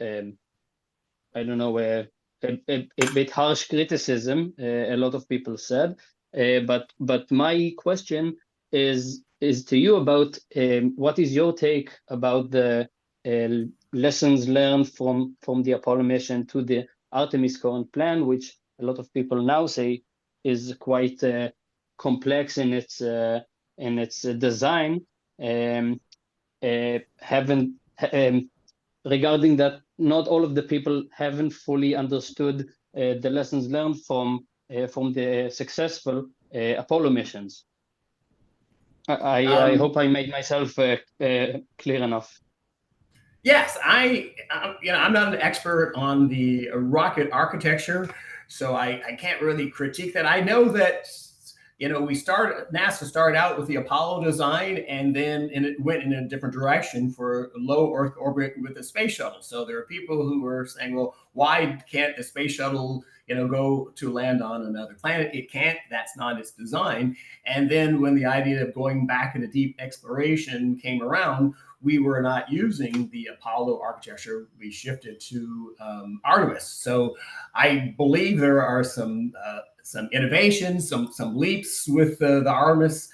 don't know, a bit harsh criticism. A lot of people said, but my question is to you about what is your take about the lessons learned from the Apollo mission to the Artemis current plan, which a lot of people now say is quite complex in its design. Regarding that, not all of the people haven't fully understood the lessons learned from the successful Apollo missions. I hope I made myself clear enough. Yes, I'm not an expert on the rocket architecture, so I can't really critique that. I know that NASA started out with the Apollo design, and it went in a different direction for low Earth orbit with the space shuttle. So there are people who were saying, well, why can't the space shuttle go to land on another planet? It can't. That's not its design. And then when the idea of going back into deep exploration came around, we were not using the Apollo architecture. We shifted to Artemis. So I believe there are some innovations, some leaps with the Artemis,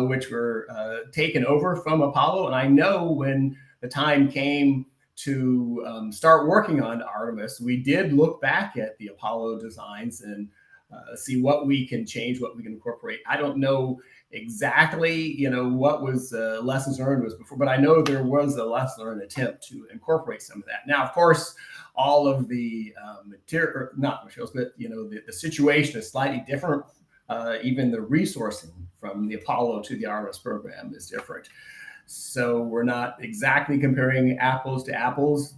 which were taken over from Apollo. And I know when the time came to start working on Artemis, we did look back at the Apollo designs and see what we can change, what we can incorporate. I don't know exactly, what was lessons learned was before, but I know there was a lesson learned attempt to incorporate some of that. Now, of course, all of the not materials, but the situation is slightly different. Even the resourcing from the Apollo to the Artemis program is different. So we're not exactly comparing apples to apples.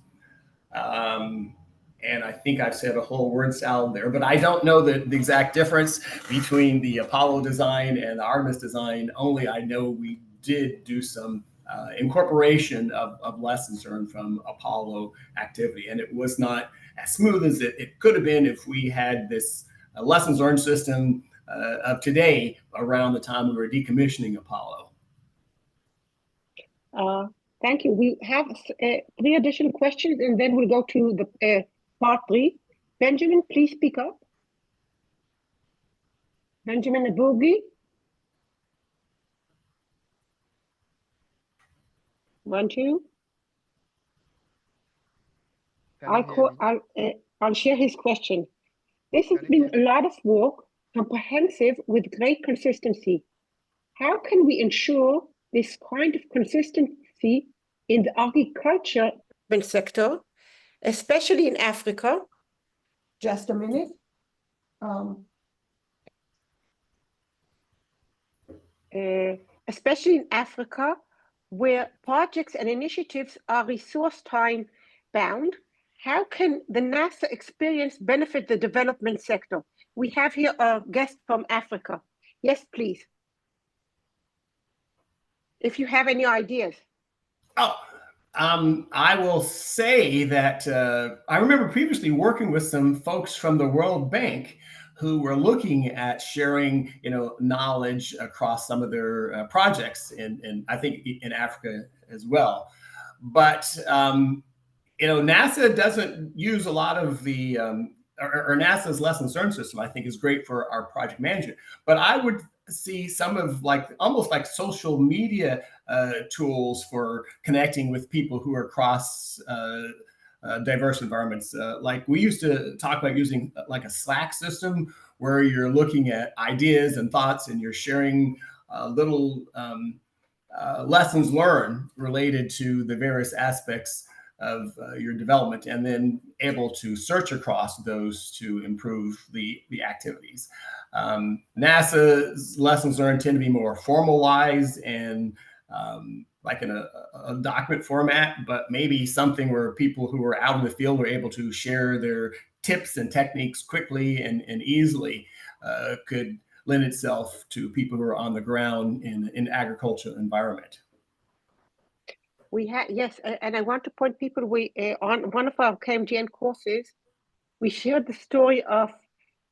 and I think I've said a whole word salad there, but I don't know the exact difference between the Apollo design and the Artemis design. Only I know we did do some incorporation of lessons learned from Apollo activity, and it was not as smooth as it could have been if we had this lessons learned system of today around the time we were decommissioning Apollo. Thank you. We have 3 additional questions, and then we'll go to the part 3. Benjamin, please speak up. Benjamin Abugi. 1, 2. I'll share his question. This has been a lot of work, comprehensive with great consistency. How can we ensure this kind of consistency in the agriculture sector, especially in Africa? Just a minute. Especially in Africa, where projects and initiatives are resource time bound, how can the NASA experience benefit the development sector? We have here a guest from Africa. Yes, please. If you have any ideas. I will say that I remember previously working with some folks from the World Bank who were looking at sharing, knowledge across some of their projects, and I think in Africa as well. But NASA doesn't use a lot of the or NASA's lessons learned system. I think is great for our project management. But I would see some of almost like social media tools for connecting with people who are across diverse environments. Like we used to talk about using like a Slack system where you're looking at ideas and thoughts and you're sharing little lessons learned related to the various aspects of your development, and then able to search across those to improve the activities. NASA's lessons learned tend to be more formalized and like in a document format, but maybe something where people who are out in the field are able to share their tips and techniques quickly and easily could lend itself to people who are on the ground in agricultural environment. We have, yes, and I want to point people, we on one of our KMGN courses, we shared the story of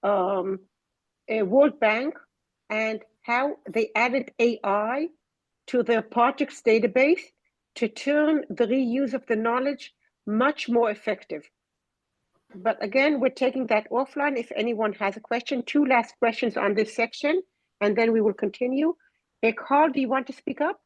a World Bank and how they added AI to their projects database to turn the reuse of the knowledge much more effective. But again, we're taking that offline. If anyone has a question, 2 last questions on this section, and then we will continue. Carl, do you want to speak up?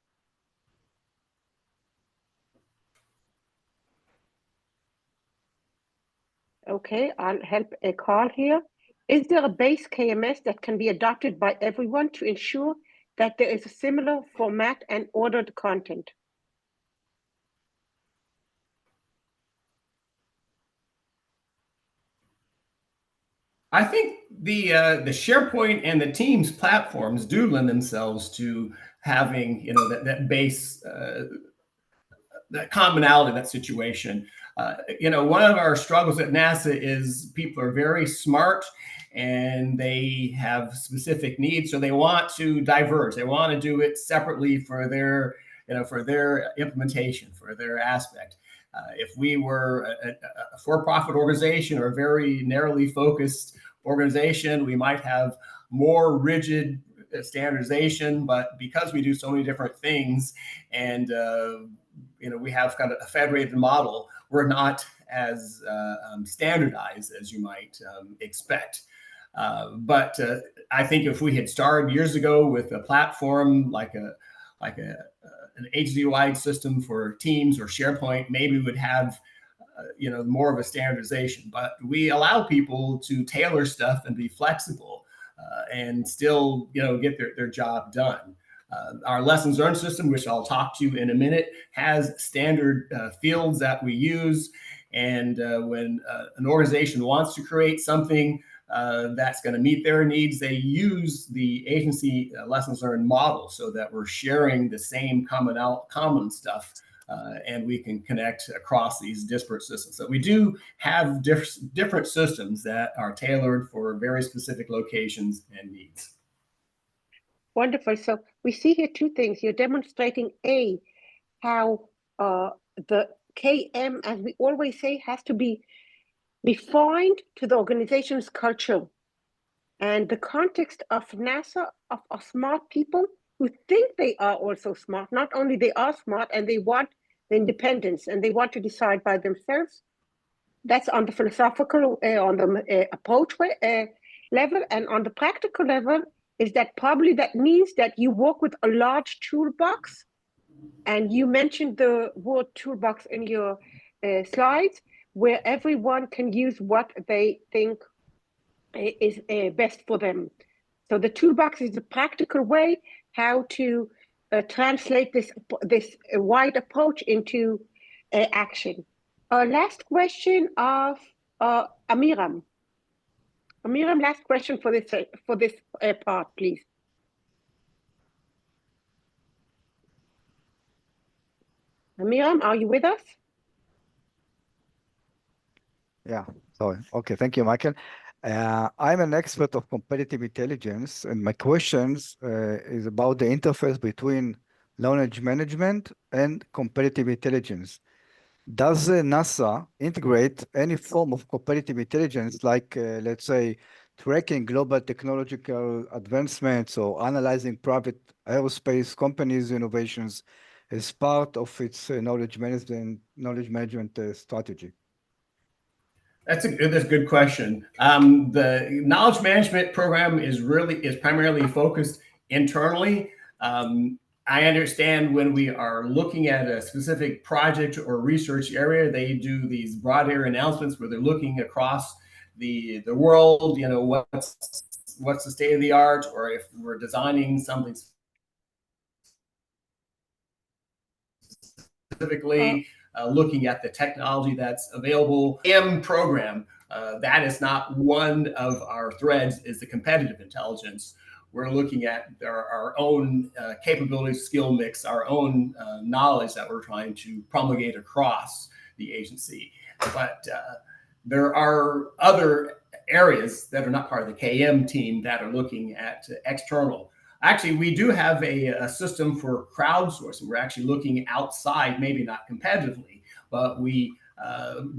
Okay, I'll help Carl here. Is there a base KMS that can be adopted by everyone to ensure that there is a similar format and ordered content? I think the SharePoint and the Teams platforms do lend themselves to having that base, that commonality, that situation. One of our struggles at NASA is people are very smart and they have specific needs, so they want to diverge. They want to do it separately for their implementation, for their aspect. If we were a for-profit organization or a very narrowly focused organization, we might have more rigid standardization, but because we do so many different things and we have kind of a federated model, we're not as standardized as you might expect. But I think if we had started years ago with a platform like an agency-wide system for Teams or SharePoint, maybe we would have more of a standardization. But we allow people to tailor stuff and be flexible and still get their job done. Our lessons learned system, which I'll talk to you in a minute, has standard fields that we use. And when an organization wants to create something that's going to meet their needs, they use the agency lessons learned model so that we're sharing the same common stuff and we can connect across these disparate systems. So we do have different systems that are tailored for very specific locations and needs. Wonderful. So we see here two things. You're demonstrating how the KM, as we always say, has to be refined to the organization's culture. And the context of NASA, of smart people who think they are also smart. Not only they are smart and they want the independence and they want to decide by themselves. That's on the philosophical, on the approach level. And on the practical level, is that probably that means that you work with a large toolbox. And you mentioned the word toolbox in your slides, where everyone can use what they think is best for them. So the toolbox is the practical way how to translate this wide approach into action. Last question of Amiram. Amiram, last question for this part, please. Amiram, are you with us? Yeah, sorry. Okay, thank you, Michael. I'm an expert of competitive intelligence, and my questions is about the interface between knowledge management and competitive intelligence. Does NASA integrate any form of competitive intelligence, like, let's say, tracking global technological advancements or analyzing private aerospace companies' innovations as part of its knowledge management strategy? That's a good question. The knowledge management program is primarily focused internally. I understand when we are looking at a specific project or research area, they do these broad area announcements where they're looking across the world, you know, what's the state of the art, or if we're designing something specifically, looking at the technology that's available. KM program, that is not one of our threads, is the competitive intelligence. We're looking at our own capability, skill mix, our own knowledge that we're trying to promulgate across the agency. But there are other areas that are not part of the KM team that are looking at external. Actually, we do have a system for crowdsourcing. We're actually looking outside, maybe not competitively, but we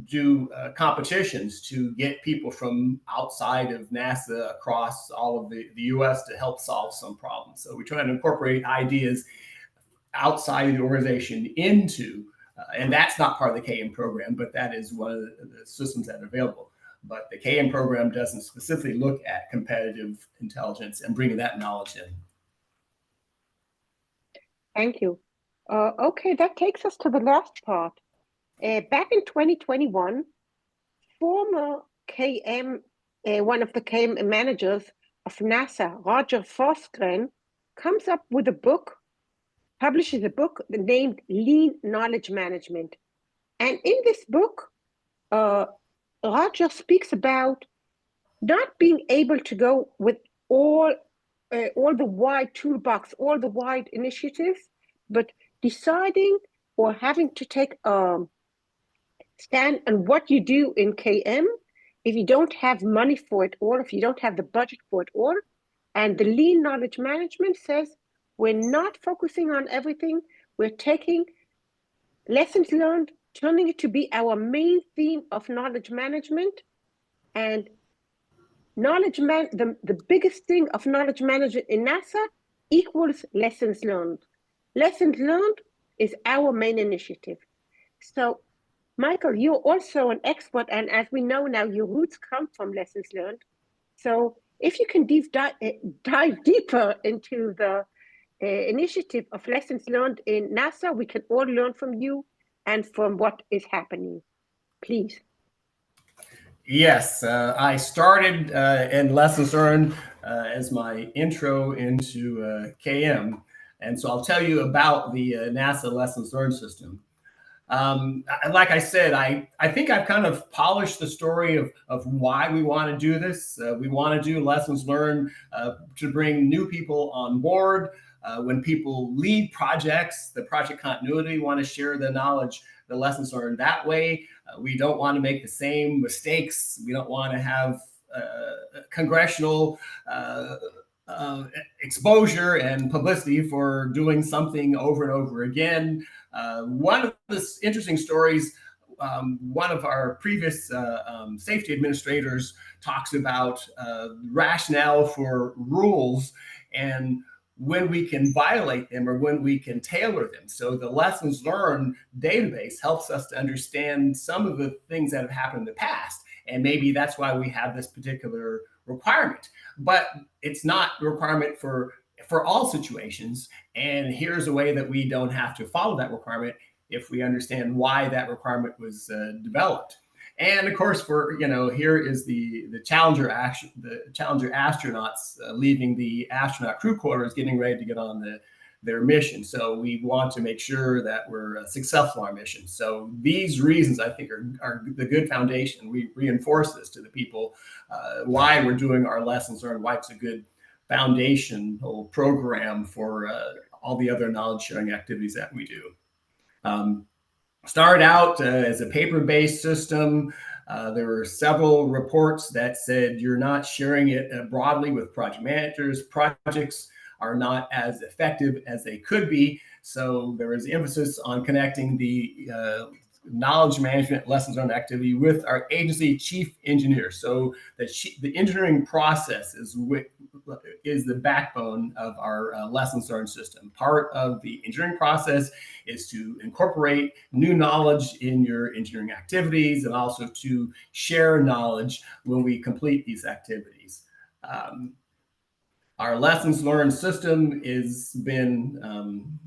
do competitions to get people from outside of NASA across all of the US to help solve some problems. So we try to incorporate ideas outside of the organization into, and that's not part of the KM program, but that is one of the systems that are available. But the KM program doesn't specifically look at competitive intelligence and bringing that knowledge in. Thank you. Okay, that takes us to the last part. Back in 2021, former KM, one of the KM managers of NASA, Roger Forsgren, comes up with a book, publishes a book named Lean Knowledge Management. And in this book, Roger speaks about not being able to go with all the wide toolbox, all the wide initiatives, but deciding or having to take a stand on what you do in KM if you don't have money for it all, if you don't have the budget for it all. And the lean knowledge management says we're not focusing on everything. We're taking lessons learned, turning it to be our main theme of knowledge management. And the biggest thing of knowledge management in NASA equals lessons learned. Lessons learned is our main initiative. So, Michael, you're also an expert, and as we know now, your roots come from lessons learned. So if you can dive deeper into the initiative of lessons learned in NASA, we can all learn from you and from what is happening. Please. Yes, I started in lessons learned as my intro into KM. And so I'll tell you about the NASA lessons learned system. Like I said, I think I've kind of polished the story of why we want to do this. We want to do lessons learned to bring new people on board. When people lead projects, the project continuity want to share the knowledge, the lessons learned that way. We don't want to make the same mistakes. We don't want to have congressional exposure and publicity for doing something over and over again. One of the interesting stories, one of our previous safety administrators talks about rationale for rules and when we can violate them or when we can tailor them. So the lessons learned database helps us to understand some of the things that have happened in the past. And maybe that's why we have this particular requirement, but it's not a requirement for all situations. And here's a way that we don't have to follow that requirement if we understand why that requirement was developed. And of course, here is the Challenger astronauts leaving the astronaut crew quarters, getting ready to get on their mission. So we want to make sure that we're successful in our mission. So these reasons, I think, are the good foundation. We reinforce this to the people, why we're doing our lessons learned, why it's a good foundational program for all the other knowledge sharing activities that we do. Started out as a paper-based system. There were several reports that said you're not sharing it broadly with project managers. Projects are not as effective as they could be. So there is emphasis on connecting the knowledge management lessons learned activity with our agency chief engineer. So the engineering process is the backbone of our lessons learned system. Part of the engineering process is to incorporate new knowledge in your engineering activities and also to share knowledge when we complete these activities. Our lessons learned system has been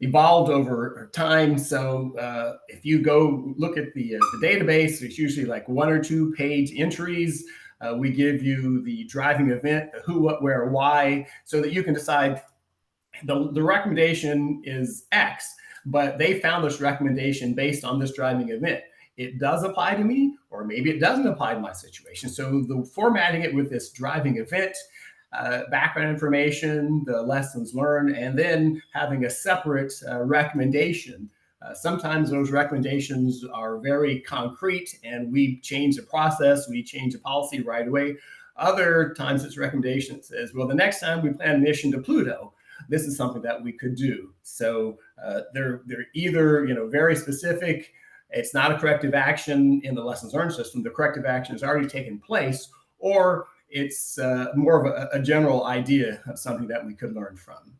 evolved over time. So if you go look at the database, it's usually like 1 or 2 page entries. We give you the driving event, the who, what, where, why, so that you can decide the recommendation is X, but they found this recommendation based on this driving event. It does apply to me, or maybe it doesn't apply to my situation. So the formatting it with this driving event, background information, the lessons learned, and then having a separate recommendation. Sometimes those recommendations are very concrete and we change the process, we change the policy right away. Other times it's recommendation says, well, the next time we plan a mission to Pluto, this is something that we could do. So they're either very specific, it's not a corrective action in the lessons learned system, the corrective action has already taken place, or it's more of a general idea of something that we could learn from.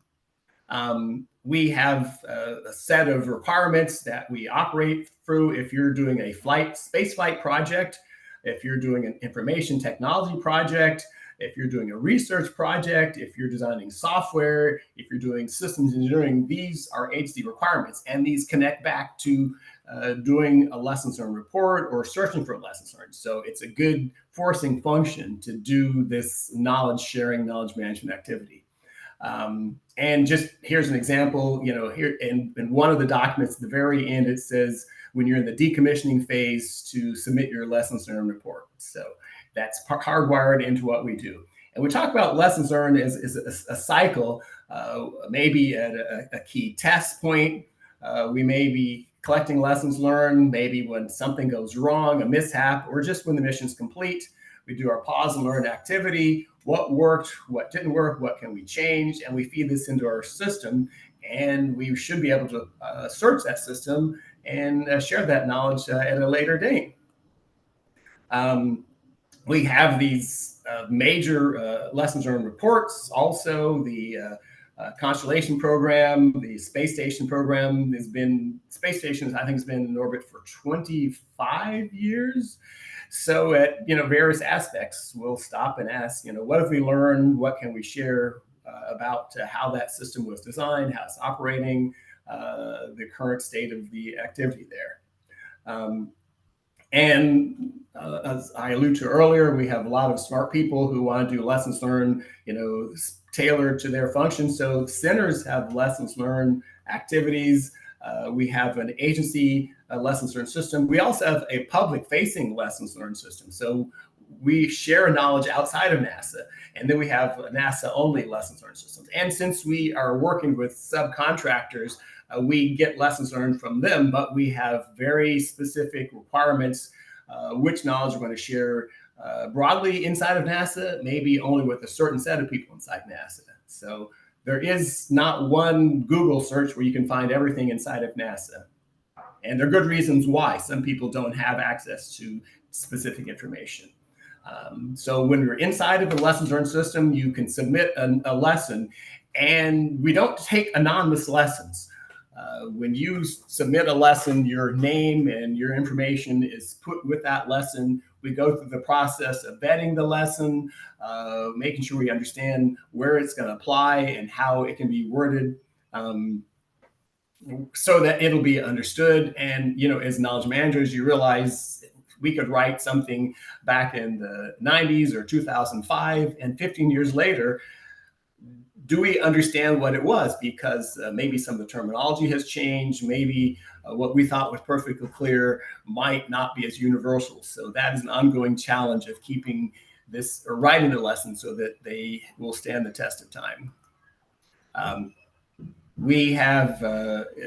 We have a set of requirements that we operate through. If you're doing a space flight project, if you're doing an information technology project, if you're doing a research project, if you're designing software, if you're doing systems engineering, these are agency requirements, and these connect back to doing a lessons learned report or searching for lessons learned. So it's a good forcing function to do this knowledge sharing, knowledge management activity. And just here's an example, here in one of the documents at the very end, it says when you're in the decommissioning phase to submit your lessons learned report. So that's hardwired into what we do. And we talk about lessons learned as a cycle, maybe at a key test point. We may be collecting lessons learned, maybe when something goes wrong, a mishap, or just when the mission's complete. We do our pause and learn activity, what worked, what didn't work, what can we change, and we feed this into our system, and we should be able to search that system and share that knowledge at a later date. We have these major lessons learned reports, also the Constellation program, the space station program has been, space stations I think has been in orbit for 25 years. So at various aspects, we'll stop and ask, what have we learned? What can we share about how that system was designed, how it's operating, the current state of the activity there. And as I alluded to earlier, we have a lot of smart people who want to do lessons learned, tailored to their function. So centers have lessons learned activities. We have an agency lessons learned system. We also have a public facing lessons learned system. So we share knowledge outside of NASA, and then we have NASA-only lessons learned systems. And since we are working with subcontractors, we get lessons learned from them, but we have very specific requirements which knowledge we're going to share broadly inside of NASA, maybe only with a certain set of people inside NASA. So there is not one Google search where you can find everything inside of NASA. And there are good reasons why some people don't have access to specific information. So when you're inside of a lessons learned system, you can submit a lesson, and we don't take anonymous lessons. When you submit a lesson, your name and your information is put with that lesson. We go through the process of vetting the lesson, making sure we understand where it's going to apply and how it can be worded, so that it'll be understood. And, you know, as knowledge managers, you realize we could write something back in the 90s or 2005, and 15 years later, do we understand what it was? Because maybe some of the terminology has changed. Maybe what we thought was perfectly clear might not be as universal. So that is an ongoing challenge of keeping this, or writing the lesson so that they will stand the test of time. We have,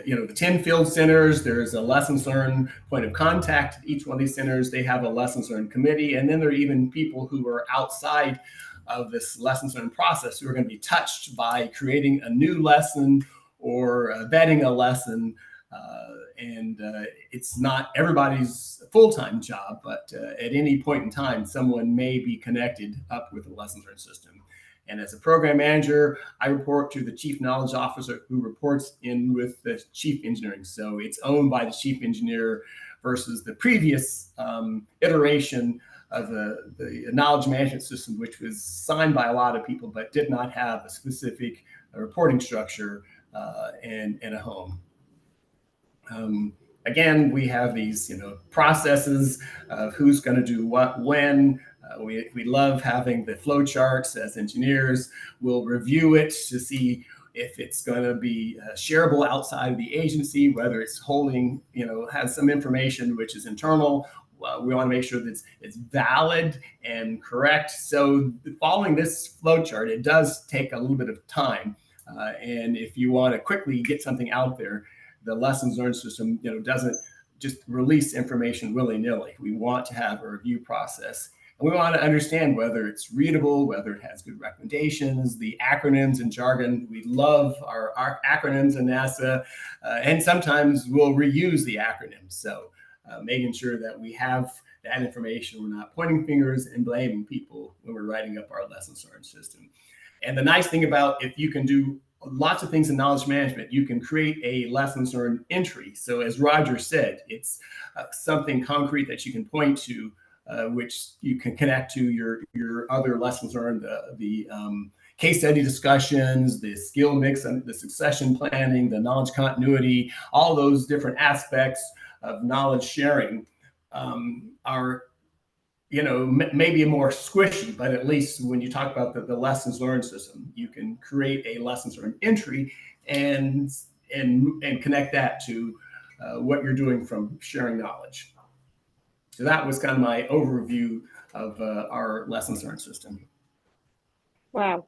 you know, the 10 field centers. There's a lessons learned point of contact at each one of these centers. They have a lessons learned committee. And then there are even people who are outside of this lessons learned process who are going to be touched by creating a new lesson or vetting a lesson. It's not everybody's full-time job, but at any point in time, someone may be connected up with the lessons learned system. And as a program manager, I report to the chief knowledge officer, who reports in with the chief engineering. So it's owned by the chief engineer versus the previous iteration of the knowledge management system, which was signed by a lot of people, but did not have a specific reporting structure and a home. Again, we have these, you know, processes of who's going to do what when. We love having the flow charts. As engineers, we'll review it to see if it's going to be shareable outside of the agency, whether it's holding, you know, has some information which is internal. We want to make sure that it's valid and correct. So following this flow chart, it does take a little bit of time. And if you want to quickly get something out there, the lessons learned system, you know, doesn't just release information willy-nilly. We want to have a review process. And we want to understand whether it's readable, whether it has good recommendations, the acronyms and jargon. We love our acronyms in NASA, and sometimes we'll reuse the acronyms. So making sure that we have that information, we're not pointing fingers and blaming people when we're writing up our lessons learned system. And the nice thing about, if you can do lots of things in knowledge management, you can create a lessons learned entry. So as Roger said, it's something concrete that you can point to, which you can connect to your other lessons learned, the case study discussions, the skill mix, and the succession planning, the knowledge continuity, all those different aspects of knowledge sharing are, you know, maybe more squishy, but at least when you talk about the lessons learned system, you can create a lessons learned entry and connect that to what you're doing from sharing knowledge. So that was kind of my overview of our lessons learned system. Wow.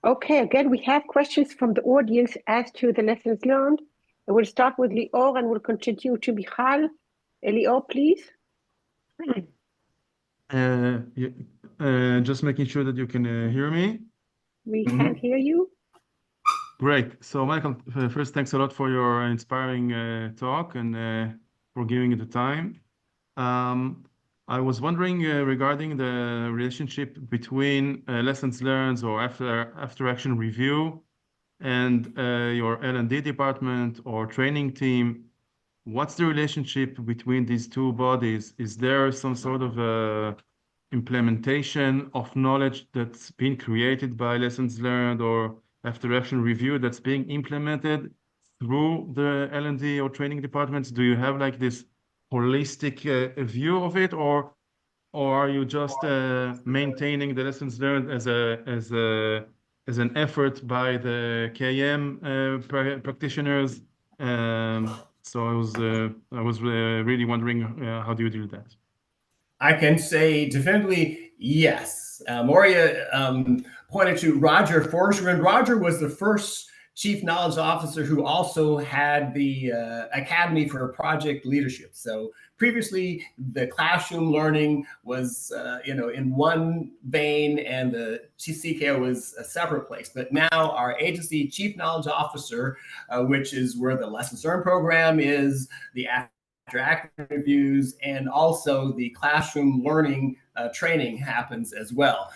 Okay, again, we have questions from the audience as to the lessons learned. I will start with Lior and we'll continue to Michal. Lior, please. Just making sure that you can hear me. We can hear you. Great. So, Michael, first, thanks a lot for your inspiring talk and for giving it the time. I was wondering regarding the relationship between lessons learned or after action review and your L&D department or training team. What's the relationship between these two bodies? Is there some sort of implementation of knowledge that's been created by lessons learned or after action review that's being implemented through the L&D or training departments? Do you have like this holistic view of it, or are you just maintaining the lessons learned as an effort by the KM practitioners? So I was really wondering how do you do that? I can say definitively yes. Moria pointed to Roger Forsgren, and Roger was the first chief knowledge officer who also had the Academy for Project Leadership. So previously, the classroom learning was, in one vein, and the CKO was a separate place. But now our agency chief knowledge officer, which is where the lessons learned program is, the active reviews, and also the classroom learning training happens as well.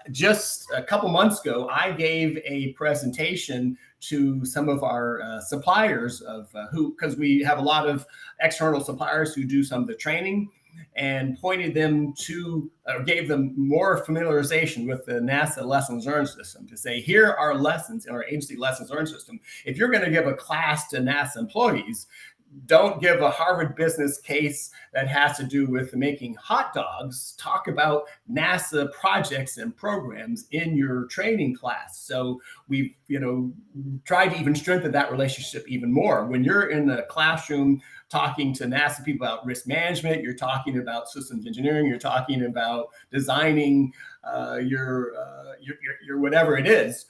Just a couple months ago, I gave a presentation to some of our suppliers of because we have a lot of external suppliers who do some of the training, and pointed them to, gave them more familiarization with the NASA lessons learned system to say, here are lessons in our agency lessons learned system. If you're going to give a class to NASA employees, don't give a Harvard business case that has to do with making hot dogs. Talk about NASA projects and programs in your training class. So we've, tried to even strengthen that relationship even more. When you're in the classroom talking to NASA people about risk management, you're talking about systems engineering, you're talking about designing your whatever it is.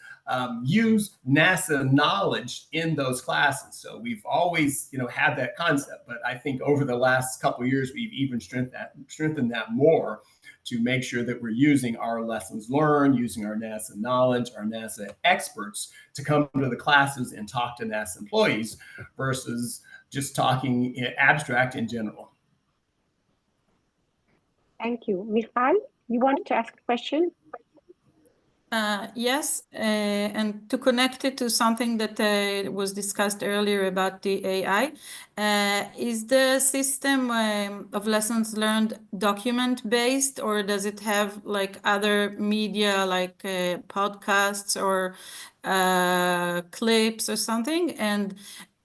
Use NASA knowledge in those classes. So we've always, had that concept, but I think over the last couple of years, we've even strengthened that more to make sure that we're using our lessons learned, using our NASA knowledge, our NASA experts to come to the classes and talk to NASA employees versus just talking abstract in general. Thank you. Michal, you wanted to ask a question? Yes, and to connect it to something that was discussed earlier about the AI, is the system of lessons learned document-based, or does it have like other media, like podcasts or clips or something? And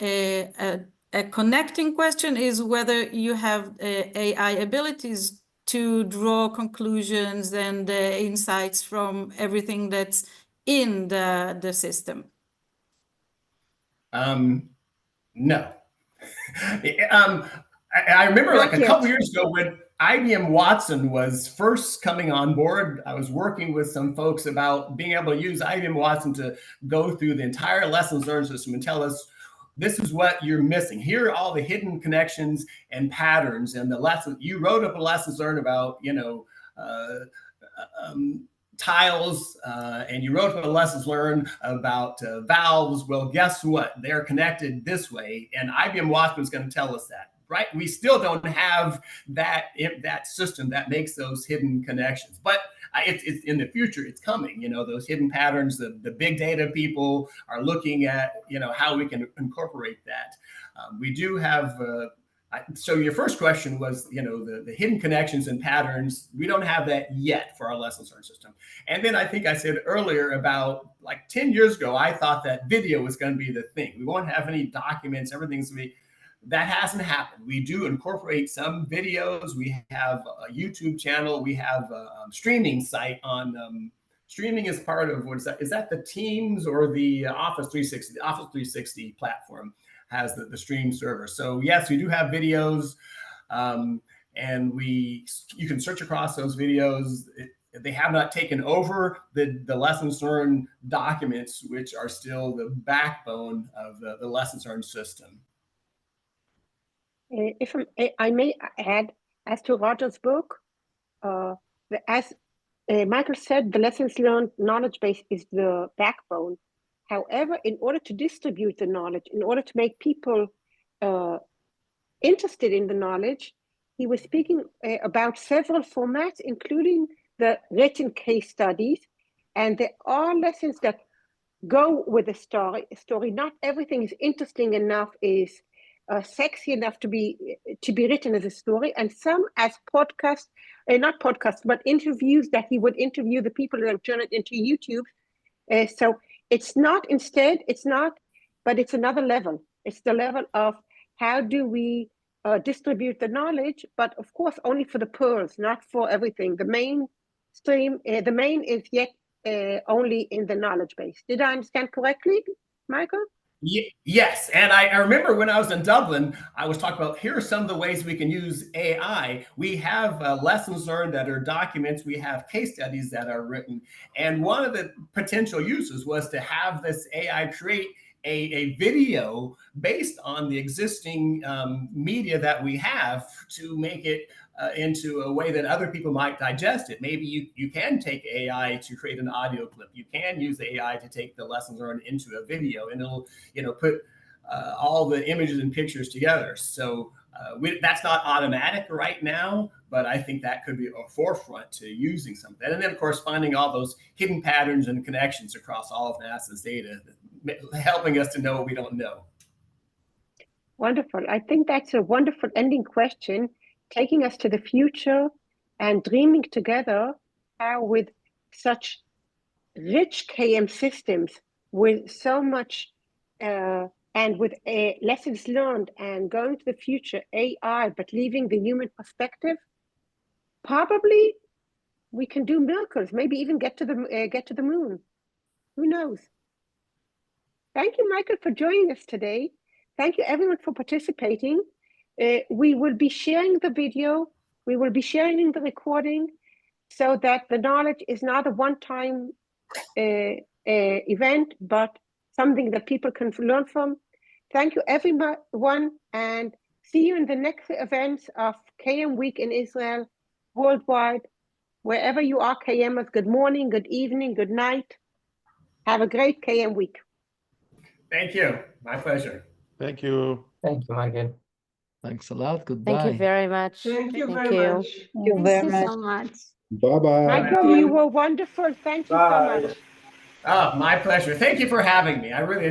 a connecting question is whether you have AI abilities to draw conclusions and insights from everything that's in the system? No. I remember like a couple years ago when IBM Watson was first coming on board, I was working with some folks about being able to use IBM Watson to go through the entire lessons learned system and tell us, this is what you're missing. Here are all the hidden connections and patterns and the lessons. You wrote up a lessons learned about, tiles, and you wrote a lessons learned about valves. Well, guess what? They're connected this way. And IBM Watson is going to tell us that, right? We still don't have that system that makes those hidden connections, but it's in the future, it's coming, those hidden patterns. The big data people are looking at, how we can incorporate that. We do have, so your first question was, the hidden connections and patterns. We don't have that yet for our lessons learned system. And then I think I said earlier about like 10 years ago, I thought that video was going to be the thing. We won't have any documents, everything's going to be. That hasn't happened. We do incorporate some videos. We have a YouTube channel. We have a streaming site on streaming is part of, what is that? Is that the Teams or the Office 360? The Office 360 platform has the stream server. So yes, we do have videos, and you can search across those videos. They have not taken over the lessons learned documents, which are still the backbone of the lessons learned system. If I may add, as to Roger's book, as Michael said, the lessons learned knowledge base is the backbone. However, in order to distribute the knowledge, in order to make people interested in the knowledge, he was speaking about several formats, including the written case studies. And there are lessons that go with the story. Not everything is interesting enough, is sexy enough to be written as a story, and some as podcasts, not podcasts, but interviews that he would interview the people that turn it into YouTube. So it's not, but it's another level. It's the level of how do we distribute the knowledge, but of course only for the pearls, not for everything. The mainstream, the main is yet only in the knowledge base. Did I understand correctly, Michael? Yes, and I remember when I was in Dublin, I was talking about here are some of the ways we can use AI. We have lessons learned that are documents. We have case studies that are written. And one of the potential uses was to have this AI create a video based on the existing media that we have to make it into a way that other people might digest it. Maybe you can take AI to create an audio clip. You can use the AI to take the lessons learned into a video, and it'll put all the images and pictures together. So that's not automatic right now, but I think that could be a forefront to using some of that. And then, of course, finding all those hidden patterns and connections across all of NASA's data, helping us to know what we don't know. Wonderful. I think that's a wonderful ending question, taking us to the future and dreaming together how with such rich KM systems, with so much and with lessons learned and going to the future, AI, but leaving the human perspective, probably we can do miracles, maybe even get to the moon. Who knows? Thank you, Michael, for joining us today. Thank you, everyone, for participating. We will be sharing the video. We will be sharing the recording so that the knowledge is not a one-time event, but something that people can learn from. Thank you, everyone, and see you in the next events of KM Week in Israel, worldwide. Wherever you are, KMers, good morning, good evening, good night. Have a great KM Week. Thank you. My pleasure. Thank you. Thank you, Michael. Thanks a lot. Goodbye. Thank you very much. Thank you Thank very you. much. Thank you so much. Bye-bye. Michael, you were wonderful. Thank you so much. Oh, my pleasure. Thank you for having me. I really